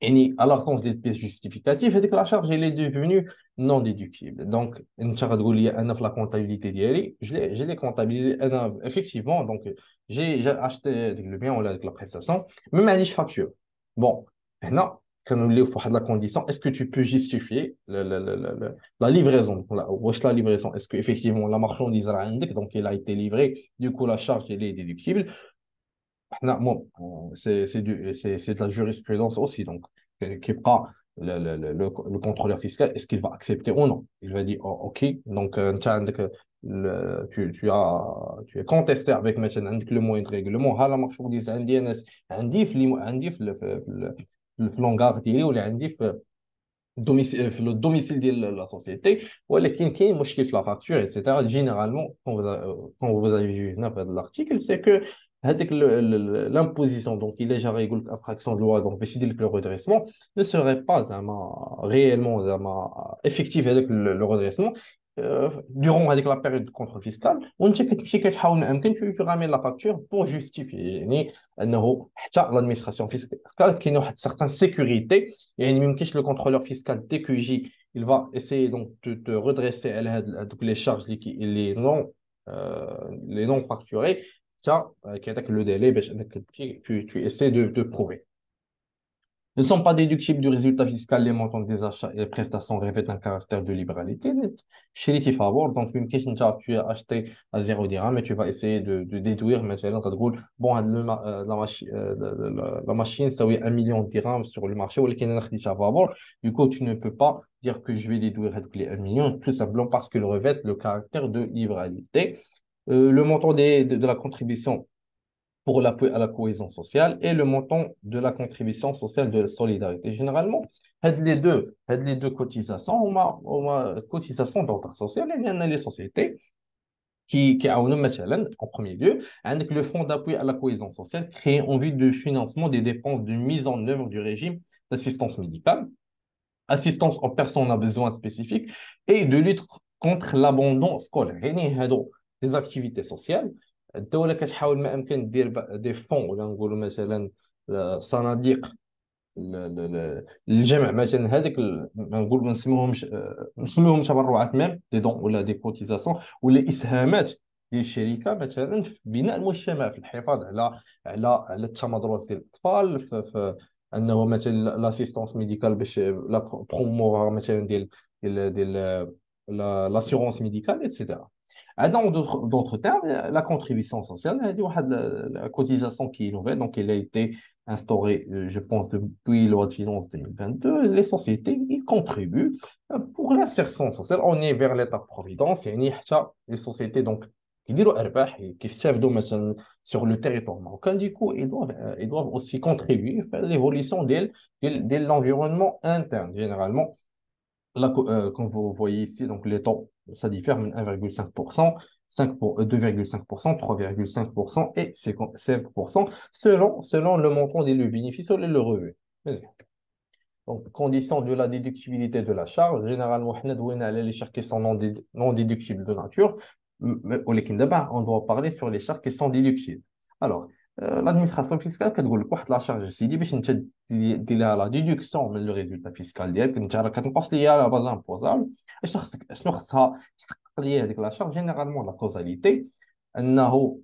Speaker 1: يعني à l'absence des pièces justificatives هذيك la charge elle est devenue non déductible. Donc انت غتقول لي انا في la comptabilité ديالي je l'ai comptabilisé انا effectivement donc j'ai acheté le bien ولا la prestation mais ما عنديش facture. Bon, هنا كنوليو في واحد la condition est-ce que tu peux justifier la livraison واش la livraison est-ce que effectivement la marchandise راه عندك donc elle a été livrée du coup la charge elle est déductible. Bon, c'est de la jurisprudence aussi. Donc, qui prend le contrôleur fiscal, est-ce qu'il va accepter ou non? Il va dire, oh, OK, donc tu es contesté avec maintenant le moyen de règlement. Ah, la marchandise indienne, عندي في l'hangar ديالي ولا عندي في le domicile de la société ولكن كاين مشكل في la facture etc. Généralement quand vous avez vu هنا في هذا l'article c'est que هذيك l'imposition donc il est déjà يقول لك infraction de loi donc باش يدير لك le redressement ne serait pas زعما réellement زعما effectif هذاك le redressement durant هذيك la période de contrôle fiscal وانت كتمشي كتحاول ما امكن tu ramènes la facture pour justifier يعني انه حتى l'administration fiscale كاين واحد certaine sécurité يعني ما يمكنش le contrôleur fiscal dès que يجي il va essayer donc de te redresser على هذوك les charges les non facturées ça كيعطيك le délai باش انك tu essaies de prouver. Ne sont pas déductibles du résultat fiscal les montants des achats et prestations revêtent un caractère de libéralité. Chez les favor, donc une question tu as acheté à 0 dirham, mais tu vas essayer de déduire مثلا تقول bon la machine ça oui 1 million de dirhams sur le marché ou les favor. Du coup tu ne peux pas dire que je vais déduire les 1 million tout simplement parce qu'ils revêtent le caractère de libéralité. Le montant de la contribution pour l'appui à la cohésion sociale et le montant de la contribution sociale de solidarité. Généralement, هاد les deux cotisations, cotisations d'ordre social, il y en a les sociétés qui ont مثلا, en premier lieu, avec le fonds d'appui à la cohésion sociale créé en vue de financement des dépenses de mise en œuvre du régime d'assistance médicale, assistance aux personnes à besoins spécifiques et de lutte contre l'abandon scolaire. يعني هادو des activités sociales الدولة كتحاول ما أمكن دير دي فون ولا نقولوا مثلا صناديق الجمع مثلا هذيك نقول ما نسميوهم تبرعات ميم دي دون ولا دي كوتيزاسيون ولا اسهامات ديال الشركه مثلا في بناء المجتمع في الحفاظ على التمدرس ديال الاطفال في انه مثلا لاسيستونس ميديكال باش لا بروموفر مثلا ديال l'assurance médicale, etc. Dans d'autres termes, la contribution sociale, la cotisation qui est nouvelle, donc elle a été instaurée, je pense, depuis la loi de finances 2022. Les sociétés, ils contribuent pour l'insertion sociale. On est vers l'État-providence, يعني حتى les sociétés donc qui يديروا أرباح qui se servent مثلا sur le territoire marocain, du coup, ils doivent aussi contribuer à l'évolution de l'environnement interne, généralement. Là, comme vous voyez ici, donc les taux, ça diffère de 1,5%, 2,5%, 3,5% et 5% selon le montant des bénéfices ou le revenu. Vas-y. Donc, condition de la déductibilité de la charge, généralement, on a les charges qui sont non déductibles de nature, mais on doit parler sur les charges qui sont déductibles. Alors, l'administration fiscale كتقول لك واحد لا شارج سيدي باش انت دير لها لا ديدكسيون من لو ريزولتا فيسكال ديالك، انت راه كتنقص ليا لا باز امبوزابل. شنو خصها تحقق ليا هذيك لا شارج؟ جينيرالمون لا كوزاليتي، انه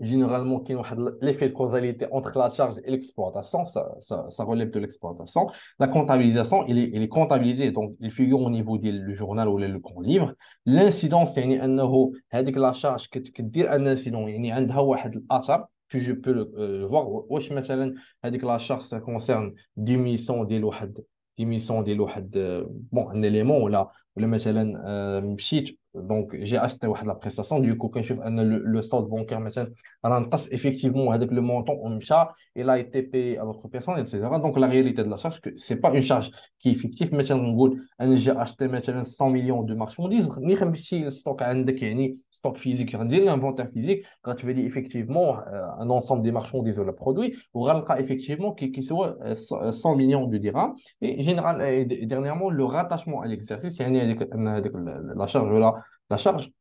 Speaker 1: généralement, qu'il y a l'effet de causalité entre la charge et l'exploitation, ça relève de l'exploitation. La comptabilisation, il est comptabilisé, donc il figure au niveau du journal ou le grand livre. L'incidence, يعني أنه هذيك la charge كدير un incident، يعني عندها واحد الأثر que je peux le voir. واش مثلا هذيك la charge ça concerne diminution ديال واحد diminution ديال واحد bon un élément ولا مثلا مشيت donc j'ai acheté واحد la prestation du coup كنشوف ان le solde bancaire مثلا راه effectivement هذاك le montant ومشى il a été payé à l'autre personne etc. Donc la réalité de la charge que c'est pas une charge qui est fictive. مثلا نقول انا j'ai acheté مثلا 100 millions de marchandises ملي غنمشي الستوك عندك يعني ستوك فيزيك غندير l'inventaire physique غتولي effectivement un ensemble des marchandises ولا produits وغنلقى effectivement qui soit 100 millions de dirhams. Et général, et dernièrement, le rattachement à l'exercice, يعني هذيك la charge la charge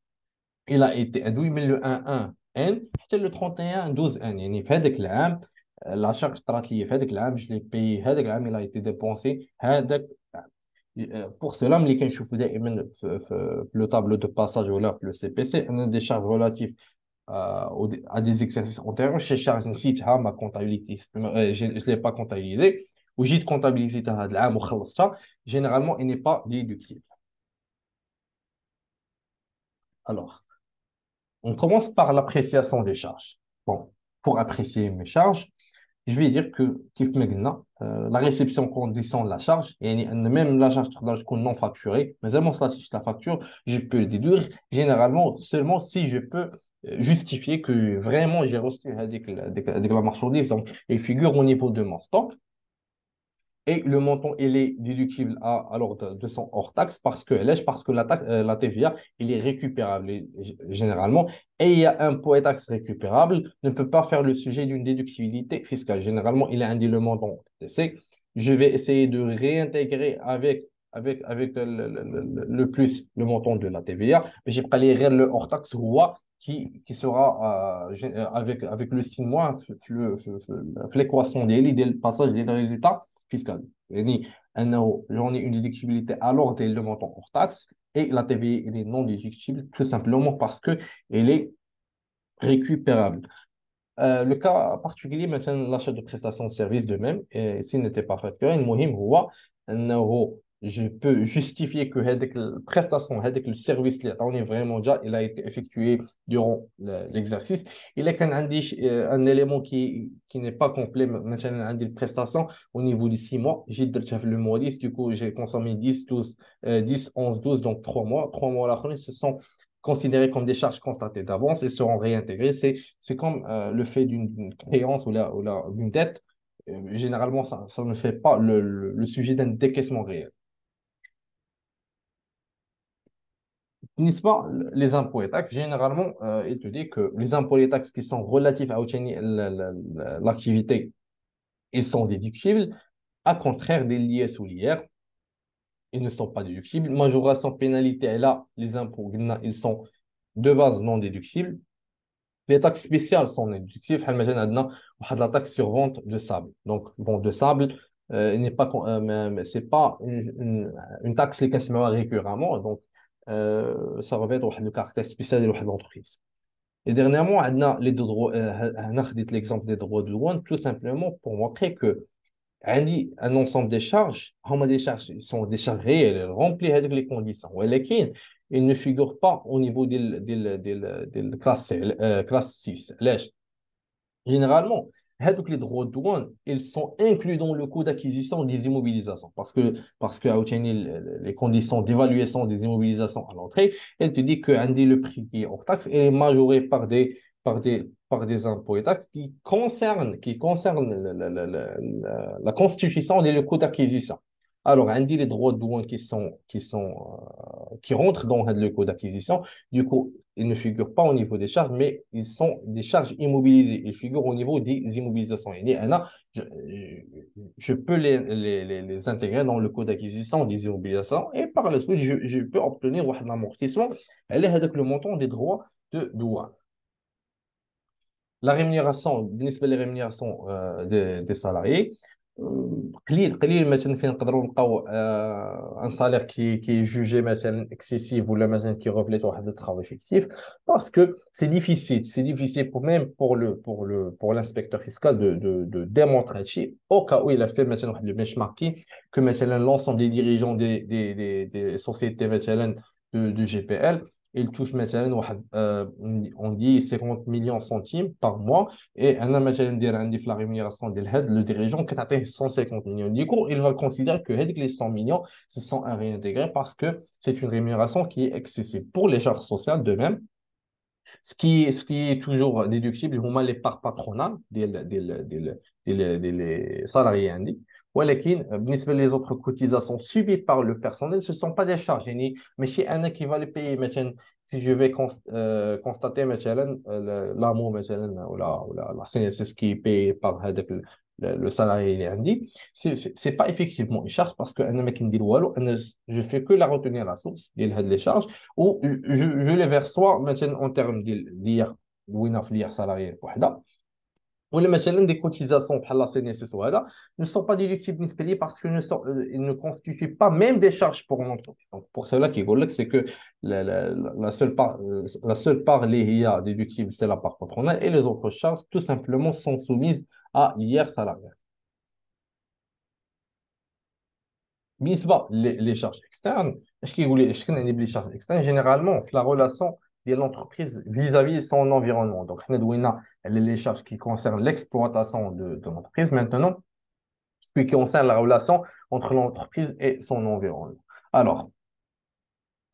Speaker 1: il a été induit من le 1 N حتى le 31 12 N. يعني في هذاك العام لا شارج طرات لي في هذاك العام جو لي باي هذاك العام il a été dépensé هذاك. Pour cela ملي كنشوفوا دائما في لو طابلو دو باساج ولا في لو سي بي سي ان دي شارج relatifs à des exercices antérieurs chez charge نسيتها ما comptabilité je ne l'ai pas comptabilisé وجيت comptabilisé هذا العام وخلصتها. Généralement il n'est pas déductible. Alors on commence par l'appréciation des charges. Bon, pour apprécier mes charges, je vais dire que, كيف ما قلنا, la réception condition de la charge, يعني أن même la charge تقدر تكون non facturée, mais seulement si la facture, je peux le déduire généralement seulement si je peux justifier que vraiment j'ai reçu هذيك la marchandise, donc elle figure au niveau de mon stock. Et le montant, il est déductible alors de son hors taxe parce que la TVA, il est récupérable généralement. Et il y a un impôt et taxe récupérable ne peut pas faire le sujet d'une déductibilité fiscale. Généralement, il a indiqué le montant TC. Je vais essayer de réintégrer avec le plus le montant de la TVA. Mais j'ai pas le hors taxe qui sera avec le 6 mois, l'équation des passages des résultats fiscale. يعني أنه j'en ai une déductibilité alors dès le montant hors taxe et la TVA elle est non déductible tout simplement parce que elle est récupérable. Le cas particulier مثلا l'achat de prestations de services de même et s'il n'était pas facturé المهم هو أنه je peux justifier que هذيك البريستاسيون هذيك السيرفيس اللي عطاوني vraiment déjà il a été effectué durant l'exercice. Il كان عندي un élément qui n'est pas complet مثلا عندي البريستاسيون au niveau des 6 mois j'ai درتها في le mois 10 du coup j'ai consommé 10 12 10 11 12 donc 3 mois l'après ce sont considérés comme des charges constatées d'avance et seront réintégrées. C'est comme le fait d'une créance d'une dette. Généralement, ça ne fait pas le sujet d'un décaissement réel. N'est-ce pas, les impôts et taxes, généralement, il te dit que les impôts et taxes qui sont relatifs à l'activité, ils sont déductibles. À contraire des l'IS ou l'IR, ils ne sont pas déductibles. Majoration, pénalité, là, les impôts, ils sont de base non déductibles. Les taxes spéciales sont déductibles. مثلا عندنا واحد la taxe sur vente de sable. Donc, vente de sable n'est pas, c'est pas une taxe اللي كنسمعوها récurremment. Donc, ça revêt واحد le caractère spécial de l'entreprise. Et dernièrement, عندنا les droits, هنا خديت l'exemple des droits de douane tout simplement pour montrer que عندي un ensemble des charges هما des charges sont des charges réelles elles remplissent هذيك les conditions ولكن ils ne figurent pas au niveau des classe classe 6 علاش généralement هذوك les droits de douane ils sont inclus dans le coût d'acquisition des immobilisations parce que عاوتاني les conditions d'évaluation des immobilisations à l'entrée elle te dit que عندي le prix qui est hors taxe est majoré par des impôts et taxes qui concernent la constitution des coûts d'acquisition. Alors, on dit les droits de douane qui rentrent dans le coût d'acquisition. Du coup, ils ne figurent pas au niveau des charges, mais ils sont des charges immobilisées. Ils figurent au niveau des immobilisations. Et là, je peux les intégrer dans le coût d'acquisition des immobilisations et par la suite, je peux obtenir un amortissement. Elle est avec le montant des droits de douane. la rémunération, بالنسبة للريمونيراسيون des salariés, قليل مثلا فين نقدروا نلقاو ان سالير كي جوجي مثلا اكسيسيف ولا مثلا كي ريفليت واحد الترافاي فيكتيف باسكو سي ديفيسيل pour même pour l'inspecteur fiscal de démontrer هادشي au cas où il a fait مثلا واحد le benchmarking que مثلا l'ensemble des dirigeants des sociétés مثلا de GPL ils touchent مثلا واحد on dit 50 millions centimes par mois et un مثلا ندير عندي في la rémunération ديال هاد le dirigeant كتعطيه 150 millions du coup il va considérer que هذيك les 100 millions se sont à réintégrer parce que c'est une rémunération qui est excessive pour les charges sociales de même ce qui est toujours déductible هما les parts patronales des salariés عندي ولكن بالنسبة les autres cotisations subies par le personnel ce ne sont pas des charges يعني ماشي أنا qui va les payer مثلا si je vais constater مثلا l'AMO مثلا ولا la CNSS qui est payée par هذاك le salarié اللي عندي c'est pas effectivement une charge parce que أنا ما كندير والو أنا je fais que la retenir à la source ديال هاد les charges ou je les verse soit مثلا en termes ديال ليا وين في ليا salarié وحده ولا مثلا des cotisations بحال la CNSS وهذا ne sont pas déductibles بالنسبه لي parce que ils ne constituent pas même des charges pour l'entreprise. Donc pour cela كيقول لك c'est que la seule part اللي هي déductible c'est la part patronale et les autres charges tout simplement sont soumises à l'IR salarial. بالنسبه les charges externes اش كيقول لي اش كنعني بلي charges externes généralement في la relation ديال l'entreprise vis-à-vis son environnement donc حنا دوينا على les charges qui concernent l'exploitation de l'entreprise maintenant ce qui concerne la relation entre l'entreprise et son environnement. Alors,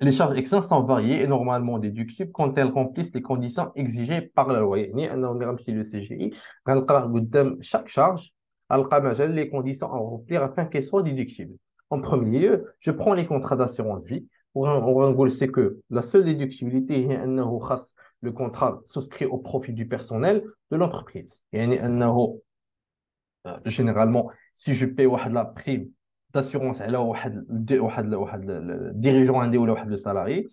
Speaker 1: les charges externes sont variées et normalement déductibles quand elles remplissent les conditions exigées par la loi. يعني أنا ملي غنمشي le CGI غنلقى قدام chaque charge غنلقى مثلا les conditions à remplir afin qu'elles soient déductibles. En premier lieu, je prends les contrats d'assurance vie. On c'est que la seule déductibilité هي أنه خاص le contrat souscrit au profit du personnel de l'entreprise. يعني أنه généralement si je paye واحد la prime d'assurance على واحد الديريجون عندي ولا واحد السالاري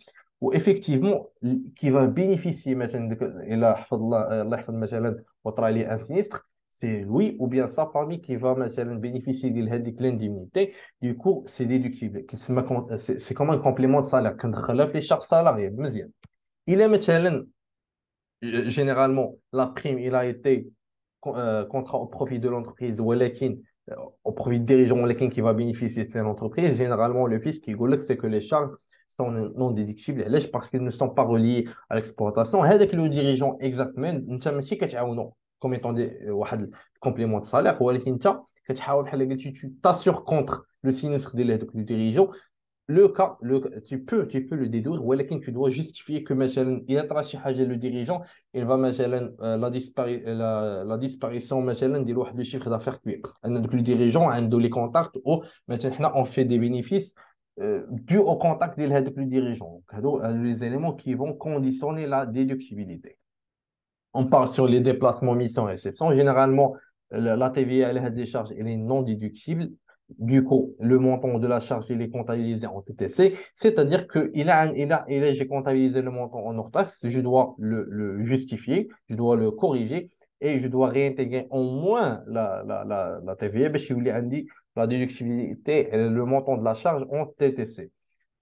Speaker 1: وeffectivement qui va bénéficier مثلا الى حفظ الله يحفظ مثلا وطرا لي ان سينيستر c'est lui ou bien sa famille qui va مثلا bénéficier ديال هذيك l'indemnité du coup c'est déductible c'est comme un complément de salaire كندخلها في les charges salariales مزيان الى مثلا généralement la prime il a été contrat au profit de l'entreprise ولكن au profit du dirigeant ولكن qui va bénéficier de cette entreprise généralement le fisc يقول لك c'est que les charges sont non déductibles علاش parce qu'ils ne sont pas reliés à l'exploitation هذاك le dirigeant exactement انت ماشي كتعاونو comme étant واحد complément de salaire ولكن انت كتحاول بحال قلتي tu t'assures contre le sinistre ديال هذاك le dirigeant tu peux le déduire ولكن tu dois justifier que مثلا إذا طرا شي حاجة le dirigeant il va مثلا la disparition مثلا ديال واحد le chiffre d'affaires كبير أن دوك le dirigeant عنده les contacts ou مثلا حنا on fait des bénéfices dû au contact ديال هذوك le dirigeant هادو les éléments qui vont conditionner la déductibilité. On parle sur les déplacements, missions et réceptions. Généralement, la TVA, elle a des charges, elle est non déductible. Du coup, le montant de la charge, il est comptabilisé en TTC. C'est-à-dire que j'ai comptabilisé le montant en hors taxe, je dois le justifier, je dois le corriger et je dois réintégrer au moins la TVA. Ben, si vous voulez, Andy, la déductibilité, le montant de la charge en TTC.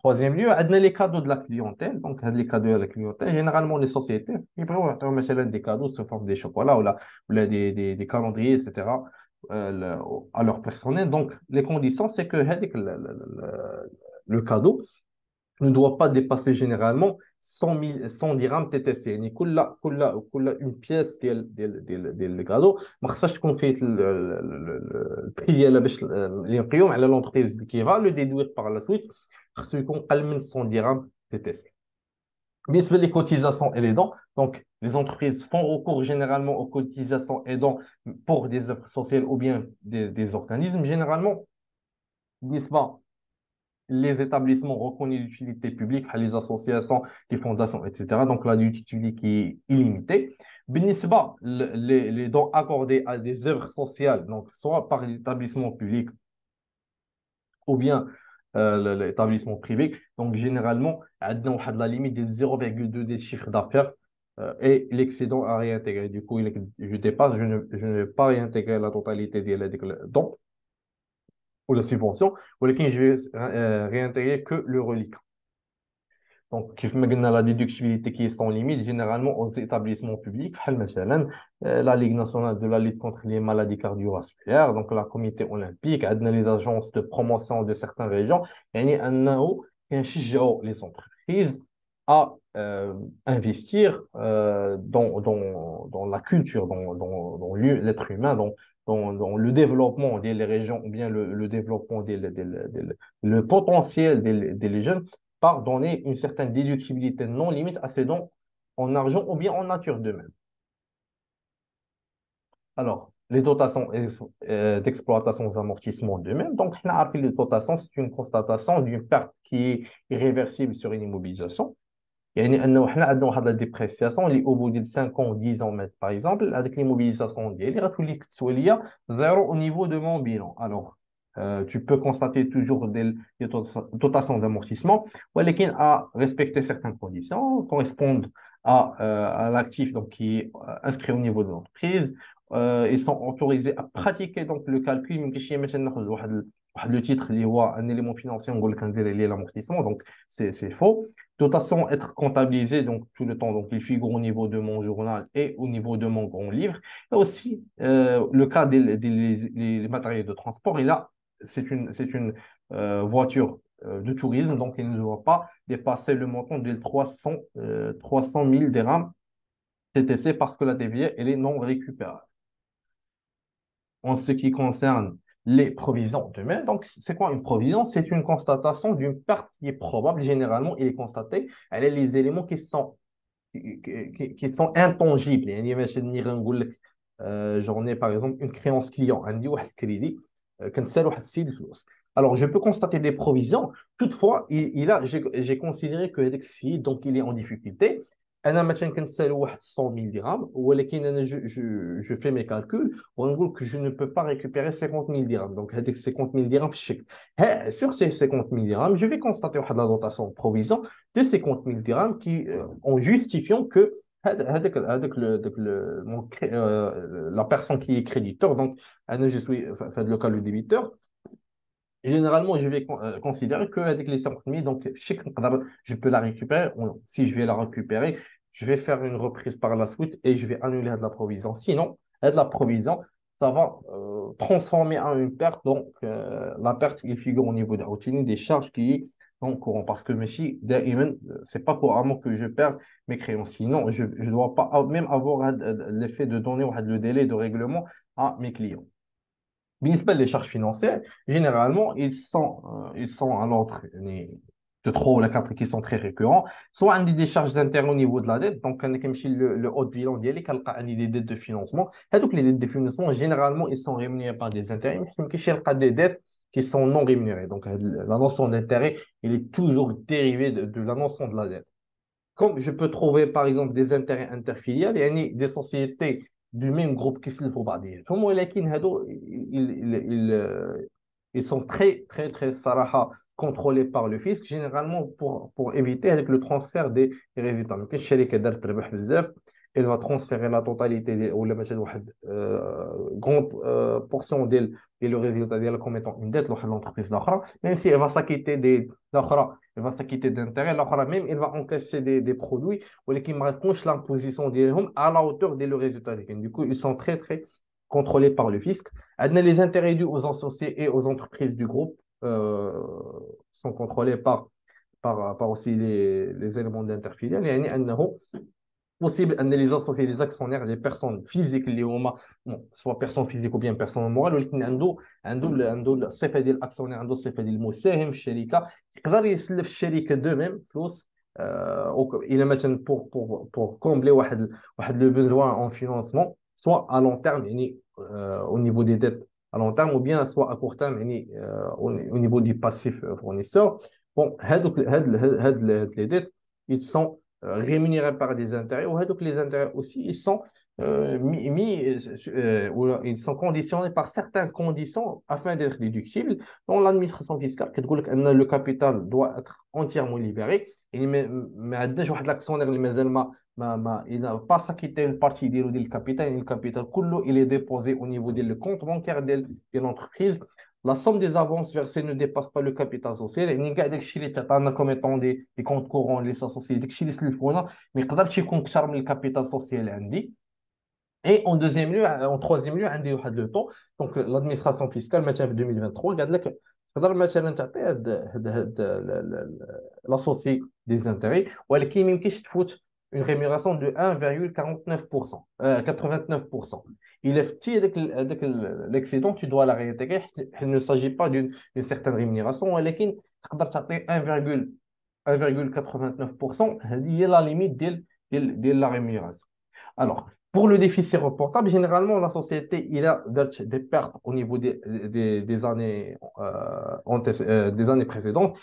Speaker 1: Troisième lieu, on a les cadeaux de la clientèle. Donc, les cadeaux de la clientèle, généralement, les sociétés, ils peuvent mettre des cadeaux sous forme des chocolats ou des calendriers, etc., à leur personnel. Donc, les conditions, c'est que le cadeau ne doit pas dépasser généralement 100 dirhams TTC. يعني كل une pièce ديال الكادو ما خصهاش تكون فيه البري ديالها باش اللي نقيوم على لونتربريز qui va le déduire par la suite خصو يكون قل من 100 dirhams TTC. بالنسبة les cotisations et les dons, donc les entreprises font recours généralement aux cotisations et dons pour des œuvres sociales ou bien des organismes. Généralement, بالنسبة les établissements reconnus d'utilité publique, les associations, les fondations, etc. Donc, la utilité qui est illimitée. بالنسبة les dons accordés à des œuvres sociales, donc soit par l'établissement public ou bien l'établissement privé. Donc, généralement, on a la limite de 0,2 des chiffres d'affaires et l'excédent à réintégrer. Du coup, je dépasse, je ne vais pas réintégrer la totalité de don ou la subvention, ou je vais réintégrer que le reliquat. Donc, كيف ما قلنا la déductibilité qui est sans limite, généralement aux établissements publics, بحال مثلا la Ligue nationale de la lutte contre les maladies cardiovasculaires, donc la comité olympique, عندنا les agences de promotion de certaines régions, يعني أنه كنشجعوا les entreprises à investir dans la culture, dans l'être humain, dans le développement des régions, ou bien le développement le potentiel des jeunes par donner une certaine déductibilité non limite à ces dons en argent ou bien en nature d'eux-mêmes. Alors, les dotations d'exploitation aux amortissements d'eux-mêmes. Donc, les dotations, c'est une constatation d'une perte qui est irréversible sur une immobilisation. يعني انه حنا عندنا واحد لا ديبريسياسيون اللي او بو ديال 5 ans 10 ans مات باغ اكزومبل هذيك لي موبيليزاسيون ديالي غتولي كتسوى ليا زيرو au niveau de mon bilan. Alors tu peux constater toujours des dotations d'amortissement ولكن à respecter certaines conditions correspondent à l'actif donc qui est inscrit au niveau de l'entreprise. Ils sont autorisés à pratiquer donc le calcul من كيفاش مثلا ناخذ واحد لو تيتر اللي هو ان élément financier نقول لك ندير عليه l'amortissement donc c'est faux. Dotation être comptabilisée donc tout le temps, donc il figure au niveau de mon journal et au niveau de mon grand livre. Et aussi, le cas des matériels de transport, et là, c'est une voiture de tourisme, donc il ne doit pas dépasser le montant de 300 000 dirhams TTC parce que la TVA, elle est non récupérable. En ce qui concerne les provisions d'eux-mêmes. Donc, c'est quoi une provision? C'est une constatation d'une perte qui est probable. Généralement, il est constaté. Elle est les éléments qui sont intangibles. يعني مثلا نقول لك j'en ai par exemple une créance client عندي واحد الكريدي كنسال واحد السيد الفلوس. Alors, je peux constater des provisions. Toutefois, j'ai considéré que هذاك السيد donc il est en difficulté. انا مثلا كنسالو واحد 100 000 dirhams ولكن انا je fais mes calculs ونقول que je ne peux pas récupérer 50 000 dirhams. Donc هذيك 50 000 dirhams في الشكل. Sur ces 50 000 dirhams, je vais constater واحد la dotation de provision de 50 000 dirhams qui, en justifiant que la personne qui est créditeur, donc je suis le cas le débiteur, généralement je vais considérer qu'avec les 50 000, donc je peux la récupérer, ou non. Si je vais la récupérer, je vais faire une reprise par la suite et je vais annuler de la provision. Sinon, de la provision, ça va transformer en une perte. Donc, la perte, il figure au niveau de la routine des charges qui est en courant. Parce que c'est pas couramment que je perds mes créances. Sinon, je ne dois pas même avoir l'effet de donner le délai de règlement à mes clients. بالنسبة les charges financières, généralement, ils sont à l'ordre de 3 ou 4 qui sont très récurrents. Soit on a des charges d'intérêt au niveau de la dette, donc on a le haut de bilan ديالي كنلقى عندي des dettes de financement. Et donc les dettes de financement, généralement, ils sont rémunérés par des intérêts, mais il y a des dettes qui sont non rémunérées. Donc la notion d'intérêt, il est toujours dérivée de la notion de la dette. Comme je peux trouver, par exemple, des intérêts interfiliales, يعني des sociétés du même groupe qui se le font بعضياتهم ولكن هادو ils sont très très très صراحة contrôlés par le fisc généralement pour éviter avec le transfert des résultats. Donc الشركة دارت ربح بزاف elle va transférer la totalité ou la واحد grande portion ديال le résultat ديالها comme étant une dette لواحد l'entreprise الاخرى même si elle va s'acquitter الاخرى elle va s'acquitter d'intérêts الاخرى même elle va encaisser des produits ولكن ما غتكونش l'imposition ديالهم à la hauteur des le résultat ديالهم. Du coup ils sont très très contrôlés par le fisc. Les intérêts dus aux associés et aux entreprises du groupe sont contrôlés par aussi les éléments d'interfiliale. يعني أنه possible أن les associés, les actionnaires, les personnes physiques اللي هما soit personne physique ou bien personne morale ولكن عنده الصفة ديال الأكسيونير عنده الصفة ديال المساهم في الشركة يقدر يسلف الشركة دو ميم فلوس إلى مثلا pour combler واحد le besoin en financement soit à long terme يعني au niveau des dettes à long terme ou bien soit à court terme يعني au niveau du passif fournisseur. Bon هاد les dettes ils sont rémunérés par des intérêts ou donc les intérêts aussi ils sont ils sont conditionnés par certaines conditions afin d'être déductibles. Dans l'administration fiscale qui dit que le capital doit être entièrement libéré et mais عندناش واحد l'actionnaire اللي مازال il n'a pas s'acquitté une partie ديال الكابيتال. الكابيتال كله il est déposé au niveau du compte bancaire de l'entreprise. La somme des avances versées ne dépasse pas le capital social. يعني كاع داكشي اللي تعطانا comme étant des comptes courants اللي s'associent داكشي اللي سلفونا ما يقدرش يكون كثر من الكابيتال سوسيال عندي. Et en deuxième lieu, en troisième lieu, عندي واحد لو طون. Donc l'administration fiscale مثلا في 2023 قال لك تقدر مثلا تعطي l'associé des intérêts ولكن ما يمكنش تفوت une rémunération de 1,49%, 89%. Il est petit avec l'excédent, tu dois la réintégrer. Il ne s'agit pas d'une certaine rémunération, ولكن تقدر تعطي 1,89%. هذه هي la limite ديال la rémunération. Alors, pour le déficit reportable, généralement, la société il a des pertes au niveau des années, des années précédentes.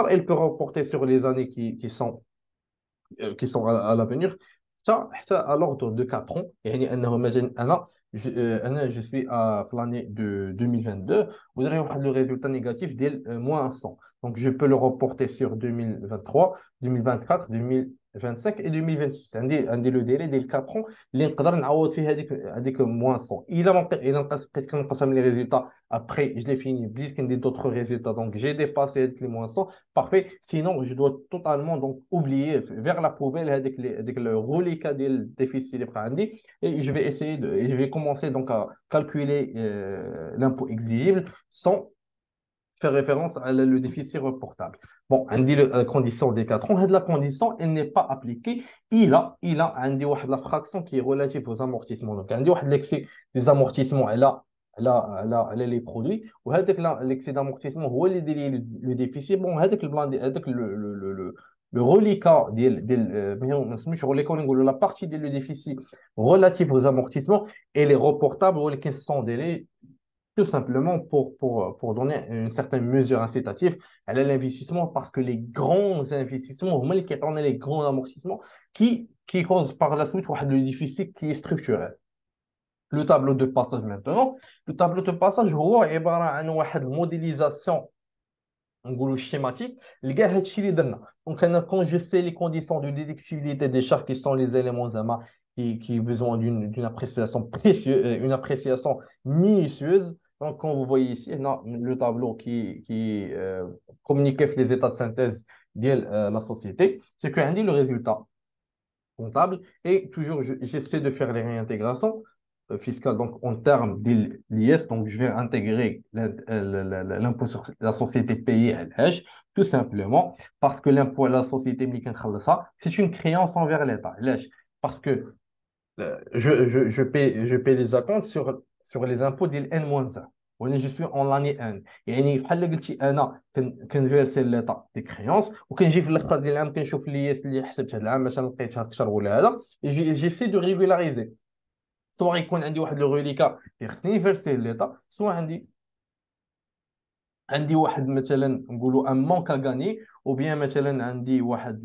Speaker 1: Elle peut reporter sur les années qui sont à l'avenir. Ça, à l'ordre de 4 ans. يعني أنه مثلا je suis à l'année de 2022. Vous aurez le résultat négatif de moins 100. Donc, je peux le reporter sur 2023, 2024, 2025 et 2026. عندي le délai ديال 4 ans اللي نقدر نعوض فيه هذيك moins 100. إلا بقيت كنقسم les résultats après, je l'ai fini. Bien qu'il y ait d'autres résultats. Donc, j'ai dépassé les moins 100. Parfait. Sinon, je dois totalement donc oublier vers la poubelle avec le reliquat du déficit des prix. Et je vais essayer et je vais commencer donc à calculer l'impôt exigible sans faire référence à le déficit reportable. Bon, on dit la condition des 4 ans, la condition, elle n'est pas appliquée. On dit la fraction qui est relative aux amortissements. Donc, on dit l'excès des amortissements, elle a les produits. Ou l'excès d'amortissement, هو اللي يدير le déficit. Bon, le reliquat la partie du déficit relative aux amortissements, elle est reportable ou elle sont délai tout simplement pour donner une certaine mesure incitative à l'investissement parce que les grands investissements, vraiment qui attendent les grands amortissements qui causent par la suite le déficit qui est structurel. Le tableau de passage maintenant. Le tableau de passage هو عبارة عن واحد modélisation نقولوا schématique لكاع هادشي اللي درنا. Donc quand je sais les conditions de déductibilité des charges qui sont les éléments زعما qui ont besoin d'une appréciation précieuse, une appréciation minutieuse. Donc, comme vous voyez ici, non, le tableau qui communique les états de synthèse de la société, c'est que dit le résultat comptable et toujours j'essaie de faire les réintégrations fiscales donc en termes de l'IS. Donc, je vais intégrer l'impôt sur la société payée à l'âge, tout simplement parce que l'impôt à la société, c'est une créance envers l'État. Parce que je paie les acomptes sur les impôts ديال N-1. وانا je suis en l'année 1 يعني بحال قلتي انا كنفيرسي لليطا دي كريونس وكنجي في الاخر ديال العام كنشوف لياس اللي حسبت هذا العام مثلا لقيتها اكثر ولا هذا جيسي دو ريغولاريزي سواء يكون عندي واحد لو ريليكا اللي خصني نفيرسيه لليطا سواء عندي واحد مثلا نقولوا ان مونك ا غاني او بيان مثلا عندي واحد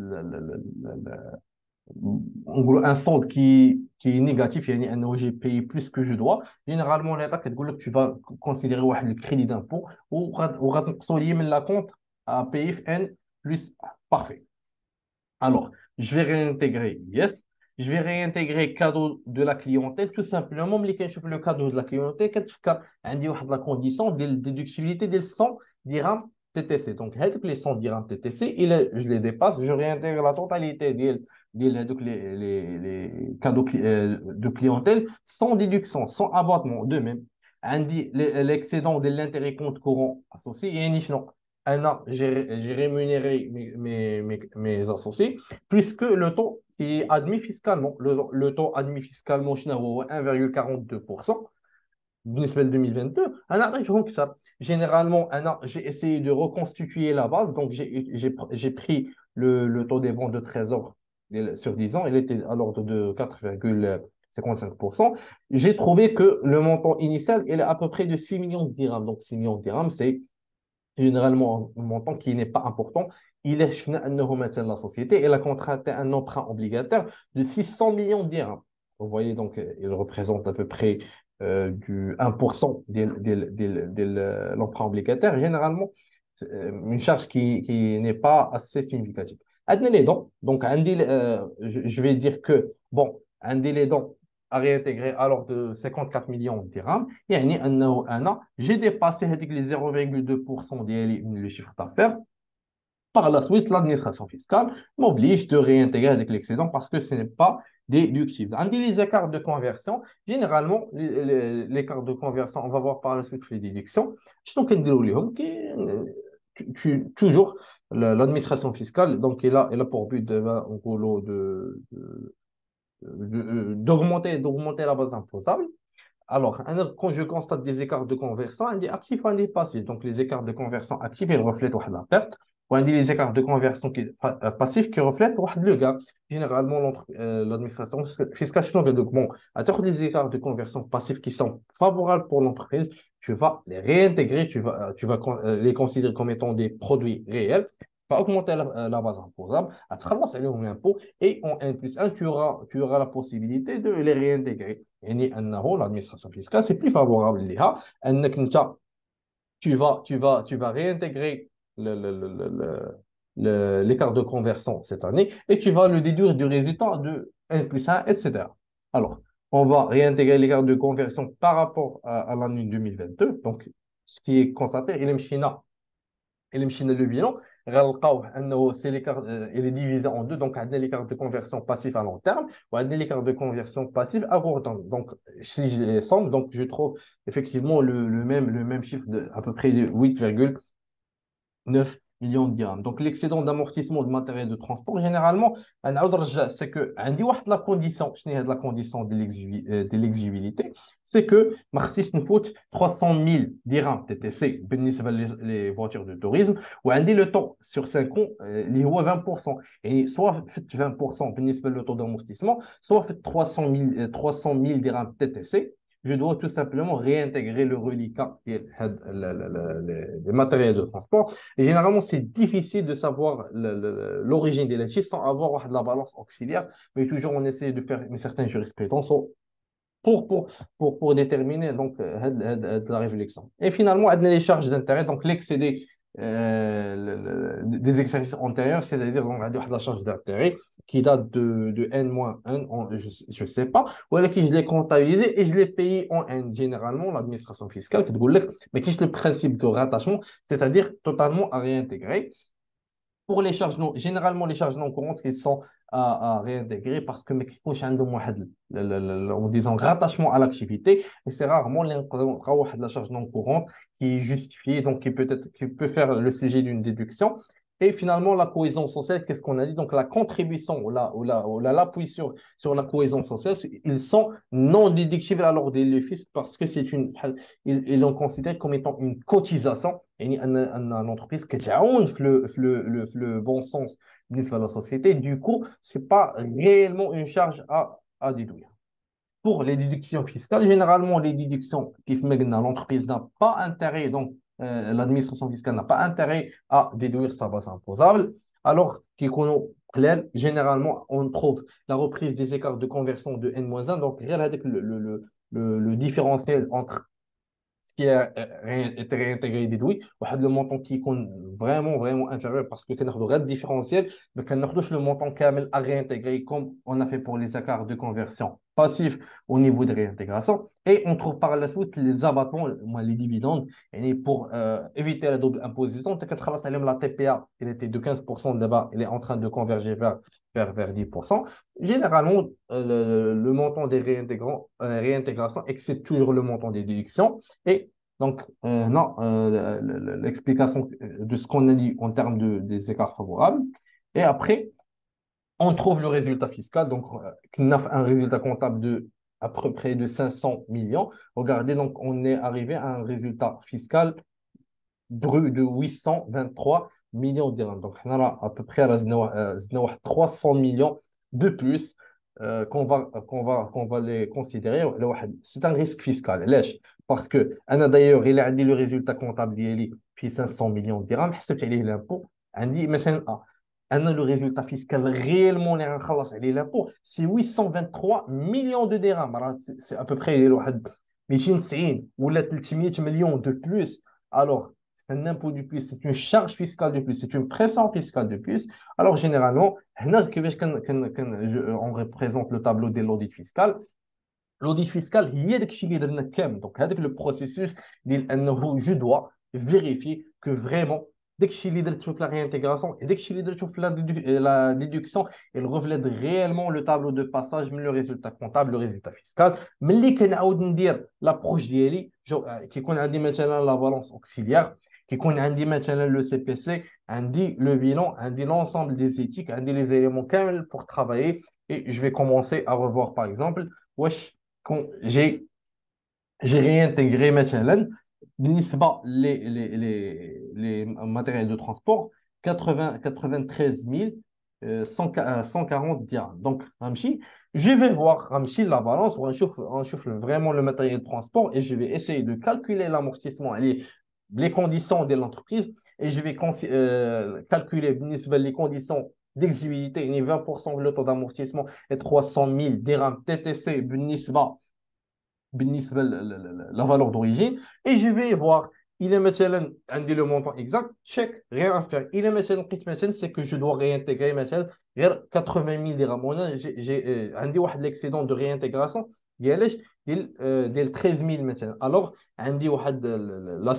Speaker 1: un solde qui est négatif, يعني أنه j'ai payé plus que je dois. Généralement, l'État كتقول لك tu vas considérer واحد le crédit d'impôt وغتنقصوا لي من la compte à payer في N plus A. Parfait. Alors, je vais réintégrer yes. Je vais réintégrer cadeau de la clientèle. Tout simplement, ملي كنشوف le cadeau de la clientèle كتفكر عندي واحد la condition de déductibilité ديال 100 dirhams TTC. Donc, هذوك les 100 dirhams TTC, je les dépasse, je réintègre la totalité les cadeaux de clientèle sans déduction, sans abattement. De même, l'excédent de l'intérêt compte courant associé, j'ai rémunéré mes associés, puisque le taux est admis fiscalement. Le taux admis fiscalement, c'est 1,42%. بالنسبة ل 2022 أنا أعطيتهم كثر. Généralement j'ai essayé de reconstituer la base. Donc j'ai pris le taux des ventes de trésor sur 10 ans, il était à l'ordre de 4,55%. J'ai trouvé que le montant initial il est à peu près de 6 millions de dirhams. Donc 6 millions de dirhams c'est généralement un montant qui n'est pas important. Il est la société elle a contracté un emprunt obligataire de 600 millions de dirhams. Vous voyez, donc il représente à peu près du 1% de l'emprunt obligataire. Généralement, une charge qui n'est pas assez significative. عندنا les dons. Donc, je vais dire que, bon, عندي les dons à réintégrer alors de 54 millions de dirhams. يعني أنه أنا j'ai dépassé هذيك les 0,2% ديالي من le chiffre d'affaires. Par la suite, l'administration fiscale m'oblige de réintégrer avec l'excédent parce que ce n'est pas déductible. On dit les écarts de conversion. Généralement, l'écart de conversion, on va voir par la suite les déductions. Donc, toujours l'administration fiscale, donc, elle a pour but en gros, d'augmenter la base imposable. Alors, quand je constate des écarts de conversion, on dit actif, on dit passif. Donc, les écarts de conversion actifs, ils reflètent la perte. Ou on dit les écarts de conversion passifs qui reflètent le gain. Généralement, l'administration fiscale, donc, bon, à travers les écarts de conversion passifs qui sont favorables pour l'entreprise, tu vas les réintégrer, les considérer comme étant des produits réels, va augmenter la base imposable, à travers l'impôt, et en N plus 1, tu auras la possibilité de les réintégrer. يعني أنه l'administration fiscale, c'est plus favorable ليها أنك أنت tu vas réintégrer l'écart de conversion cette année et tu vas le déduire du résultat de N plus 1, etc. Alors, on va réintégrer l'écart de conversion par rapport à l'année 2022. Donc, ce qui est constaté, il est اللي مشينا لو بيلون غنلقاوه انه سي ليكار il est divisé en deux. Donc عندنا l'écart de conversion passif à long terme وعندنا l'écart de conversion passif à court terme. Donc si je les somme, donc je trouve effectivement le même chiffre de à peu près de 8,9 millions de dirhams. Donc, l'excédent d'amortissement de matériel de transport, généralement, c'est que, la condition, la condition de l'exigibilité, c'est que, merci, je nous 300 000 dirhams TTC, les voitures de tourisme, ou le temps sur 5 ans, il y a 20%. Et soit fait 20% le taux d'amortissement, soit fait 300 000 dirhams TTC, je dois tout simplement réintégrer le reliquat, qui est le matériel de transport. Et généralement, c'est difficile de savoir l'origine des chiffres sans avoir de la balance auxiliaire, mais toujours on essaie de faire une certaine jurisprudence pour, pour, pour déterminer donc la réflexion. Et finalement, on a les charges d'intérêt, donc l'excédé des exercices antérieurs, c'est-à-dire on a la charge d'intérêt qui date de N-1, je ne sais pas, ou alors qui je l'ai comptabilisé et je l'ai payé en N. Généralement, l'administration fiscale qui te dit, mais qui est le principe de rattachement, c'est-à-dire totalement à réintégrer. Pour les charges non, généralement, les charges non courantes, ils sont à réintégrer parce que mais en disant rattachement à l'activité, et c'est rarement la charge non courante qui est justifiée, donc qui peut faire le sujet d'une déduction. Et finalement, la cohésion sociale, qu'est-ce qu'on a dit? Donc, la contribution l'appui sur la cohésion sociale, ils sont non déductibles alors des le fisc parce que ils l'ont considéré comme étant une cotisation. يعني ان l'entreprise كتعاون في le bon sens بالنسبه للسوسيتي. Du coup, c'est pas réellement une charge à déduire. Pour les déductions fiscales, généralement, les déductions qui font que l'entreprise n'a pas intérêt, donc l'administration fiscale n'a pas intérêt à déduire sa base imposable. Alors, qui connaît clair, généralement, on trouve la reprise des écarts de conversion de N-1, donc avec le différentiel entre ce qui a été réintégré déduit, le montant qui est vraiment, vraiment inférieur parce que quand on regarde le différentiel, mais quand on le montant kamel à réintégrer comme on a fait pour les écarts de conversion passifs au niveau de réintégration. Et on trouve par la suite les abattements, les dividendes, et pour éviter la double imposition, la TPA, elle était de 15% d'abord, elle est en train de converger vers 10%. Généralement, le montant des réintégrations excède toujours le montant des déductions. Et donc, non, l'explication de ce qu'on a dit en termes des écarts favorables. Et après, on trouve le résultat fiscal. Donc, on a un résultat comptable de à peu près de 500 millions. Regardez, donc, on est arrivé à un résultat fiscal brut de 823 millions de dirhams. Donc, on a à peu près 300 millions de plus qu'on va les considérer. C'est un risque fiscal. Lèche. Parce que, d'ailleurs, il a dit le résultat comptable d'Yeli, puis 500 millions de dirhams, حسبت عليه l'impôt, عندي مثلا le résultat fiscal réellement l'impôt, c'est 823 millions de dirhams. C'est à peu près 290 ou 300 millions de plus. Alors, un impôt de plus, c'est une charge fiscale de plus, c'est une pression fiscale de plus. Alors, généralement, on représente le tableau de l'audit fiscal. L'audit fiscal هي داك الشيء اللي درنا كامل دونك هذاك لو بروسيسوس ديال انه جو دوا فيريفي كو فريمون داك الشيء اللي درتو في لا ريانتيغراسيون داك الشيء اللي درتو في لا ديدكسيون il reflète réellement le tableau de passage من لو ريزولتا كونطابل لو ريزولتا فيسكال ملي كنعاود ندير لابروش ديالي كيكون عندي مثلا لا بالونس اوكسيليير كيكون عندي مثلا لو سي بي سي عندي لو بيلون عندي l'ensemble des éthiques عندي les éléments كامل pour travailler et je vais commencer à revoir par exemple واش quand j'ai réintégré مثلا بالنسبة les matériels de transport 93 140 dirhams. Donc, Ramchi, je vais voir Ramchi la balance, on chauffe vraiment le matériel de transport et je vais essayer de calculer l'amortissement, les conditions de l'entreprise et je vais calculer بالنسبة les conditions d'exigibilité, 20% de le taux d'amortissement et 300 000 dirhams TTC بالنسبة la valeur d'origine et je vais voir il est maintenant عندي le montant exact check rien à faire il est maintenant لقيت مثلا c'est que je dois réintégrer مثلا غير 80 000 dirhams وانا j'ai عندي واحد l'excédent de réintégration ديالاش ديال 13 000 مثلا alors عندي واحد la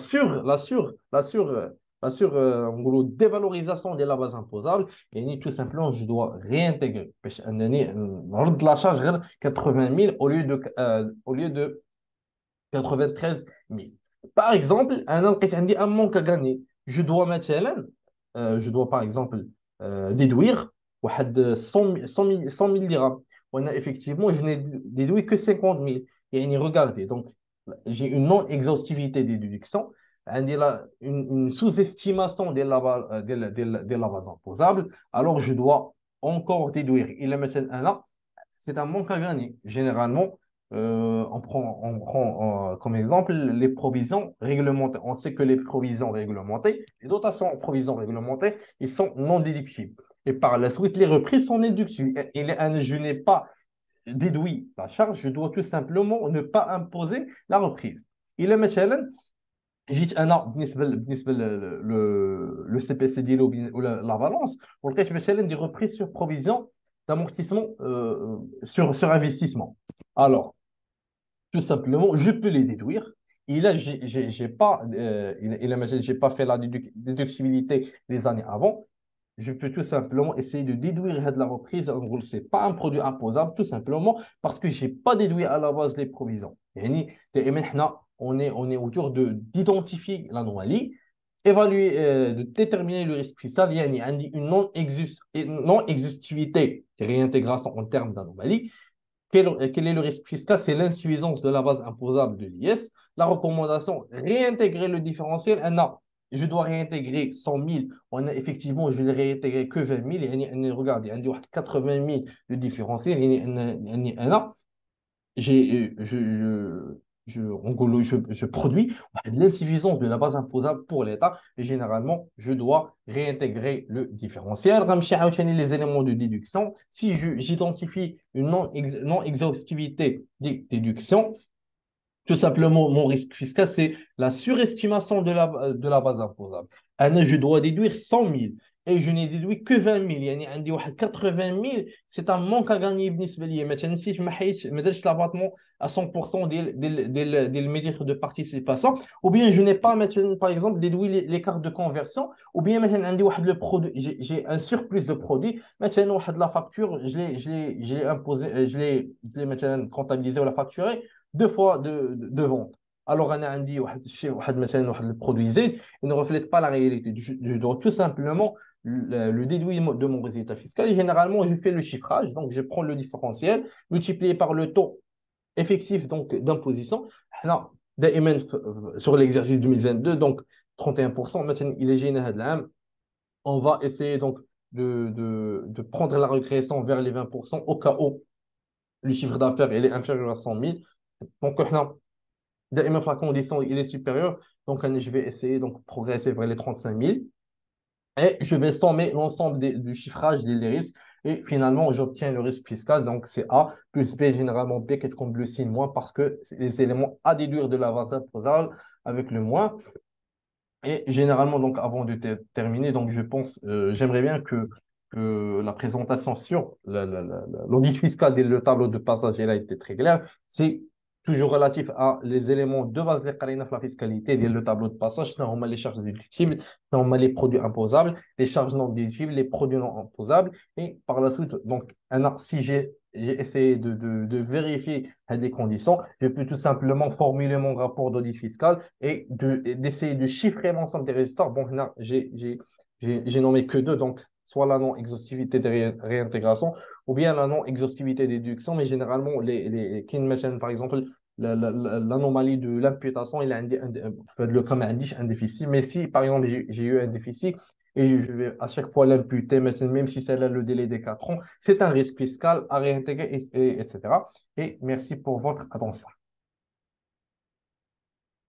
Speaker 1: sur نقولوا dévalorisation de la base imposable يعني tout simplement je dois réintégrer باش انني نرد la charge غير 80 000 au lieu de 93 000. Par exemple, un manque à gagner. Je dois par exemple déduire 100 000 dirhams. Effectivement, je n'ai déduit que 50 000. Et regardez, donc j'ai une non-exhaustivité des déductions, une sous-estimation de la base imposable. Alors, je dois encore déduire. Il est maintenant un an, c'est un manque à gagner. Généralement, on prend comme exemple les provisions réglementées. On sait que les provisions réglementées, les dotations en provisions réglementées, ils sont non déductibles. Et par la suite, les reprises sont déductibles. Je n'ai pas déduit la charge, je dois tout simplement ne pas imposer la reprise. Il est مثلا جيت انا بالنسبه le CPC ديالو ولا la balance ولقيت مثلا des reprises sur provision d'amortissement sur investissement. Alors, tout simplement, je peux les déduire. Et là, j'ai pas, j'ai pas fait la déductibilité les années avant. Je peux tout simplement essayer de déduire de la reprise. En gros, ce n'est pas un produit imposable, tout simplement parce que je n'ai pas déduit à la base les provisions. Et maintenant, on est autour d'identifier l'anomalie, évaluer, de déterminer le risque fiscal. Il y a une non-exhaustivité, réintégration en termes d'anomalie. Quel est le risque fiscal? C'est l'insuffisance de la base imposable de l'IS. La recommandation, réintégrer le différentiel. Je dois réintégrer 100 000. Effectivement, je ne vais réintégrer que 20 000. Regardez, il y a 80 000 de différentiel. En gros, je produis de l'insuffisance de la base imposable pour l'État et généralement, je dois réintégrer le différentiel. Ramchi عاوتاني les éléments de déduction. Si j'identifie une non-exhaustivité des déductions, tout simplement, mon risque fiscal, c'est la surestimation de la base imposable. Je dois déduire 100 000 et je n'ai déduit que 20 000. يعني عندي واحد 80 000, c'est un manque à gagner بالنسبة لي. مثلا نسيت ما درتش l'abattement à 100% des médiatres de participation, ou bien je n'ai pas maintenant, par exemple, déduit les cartes de conversion, ou bien maintenant عندي واحد le produit, j'ai un surplus de produit. Maintenant, واحد la facture, je l'ai imposé, je l'ai maintenant comptabilisé ou la facturé deux fois de vente. Alors, on a dit le produit Z, il ne reflète pas la réalité. Je dois tout simplement le déduire de mon résultat fiscal. Et généralement, je fais le chiffrage. Donc, je prends le différentiel multiplié par le taux effectif donc d'imposition. Là, sur l'exercice 2022, donc 31%. Maintenant, il est général. On va essayer donc de prendre la récréation vers les 20% au cas où le chiffre d'affaires est inférieur à 100 000. Donc, دائما في la condition il est supérieur, donc je vais essayer donc de progresser vers les 35 000 et je vais sommer l'ensemble du chiffrage des risques et finalement j'obtiens le risque fiscal. Donc c'est A plus B, généralement B qui est comme le signe moins parce que c'est les éléments à déduire de la base imposable avec le moins. Et généralement, donc, avant de terminer, donc, je pense, j'aimerais bien que la présentation sur l'audit fiscal et le tableau de passage, elle a été très claire. C'est toujours relatif à les éléments de base de la fiscalité, le tableau de passage, on a les charges déductibles, on a les produits imposables, les charges non déductibles, les produits non imposables. Et par la suite, donc, si j'ai essayé de vérifier des conditions, je peux tout simplement formuler mon rapport d'audit fiscal d'essayer de chiffrer l'ensemble des résultats. Bon, là, j'ai nommé que deux, donc soit la non-exhaustivité de réintégration ou bien la non-exhaustivité des déductions, mais généralement, qui me par exemple, l'anomalie de l'imputation, il a le comme un déficit. Mais si, par exemple, j'ai eu un déficit et je vais à chaque fois l'imputer, maintenant, même si c'est là le délai des 4 ans, c'est un risque fiscal à réintégrer, etc. Et merci pour votre attention.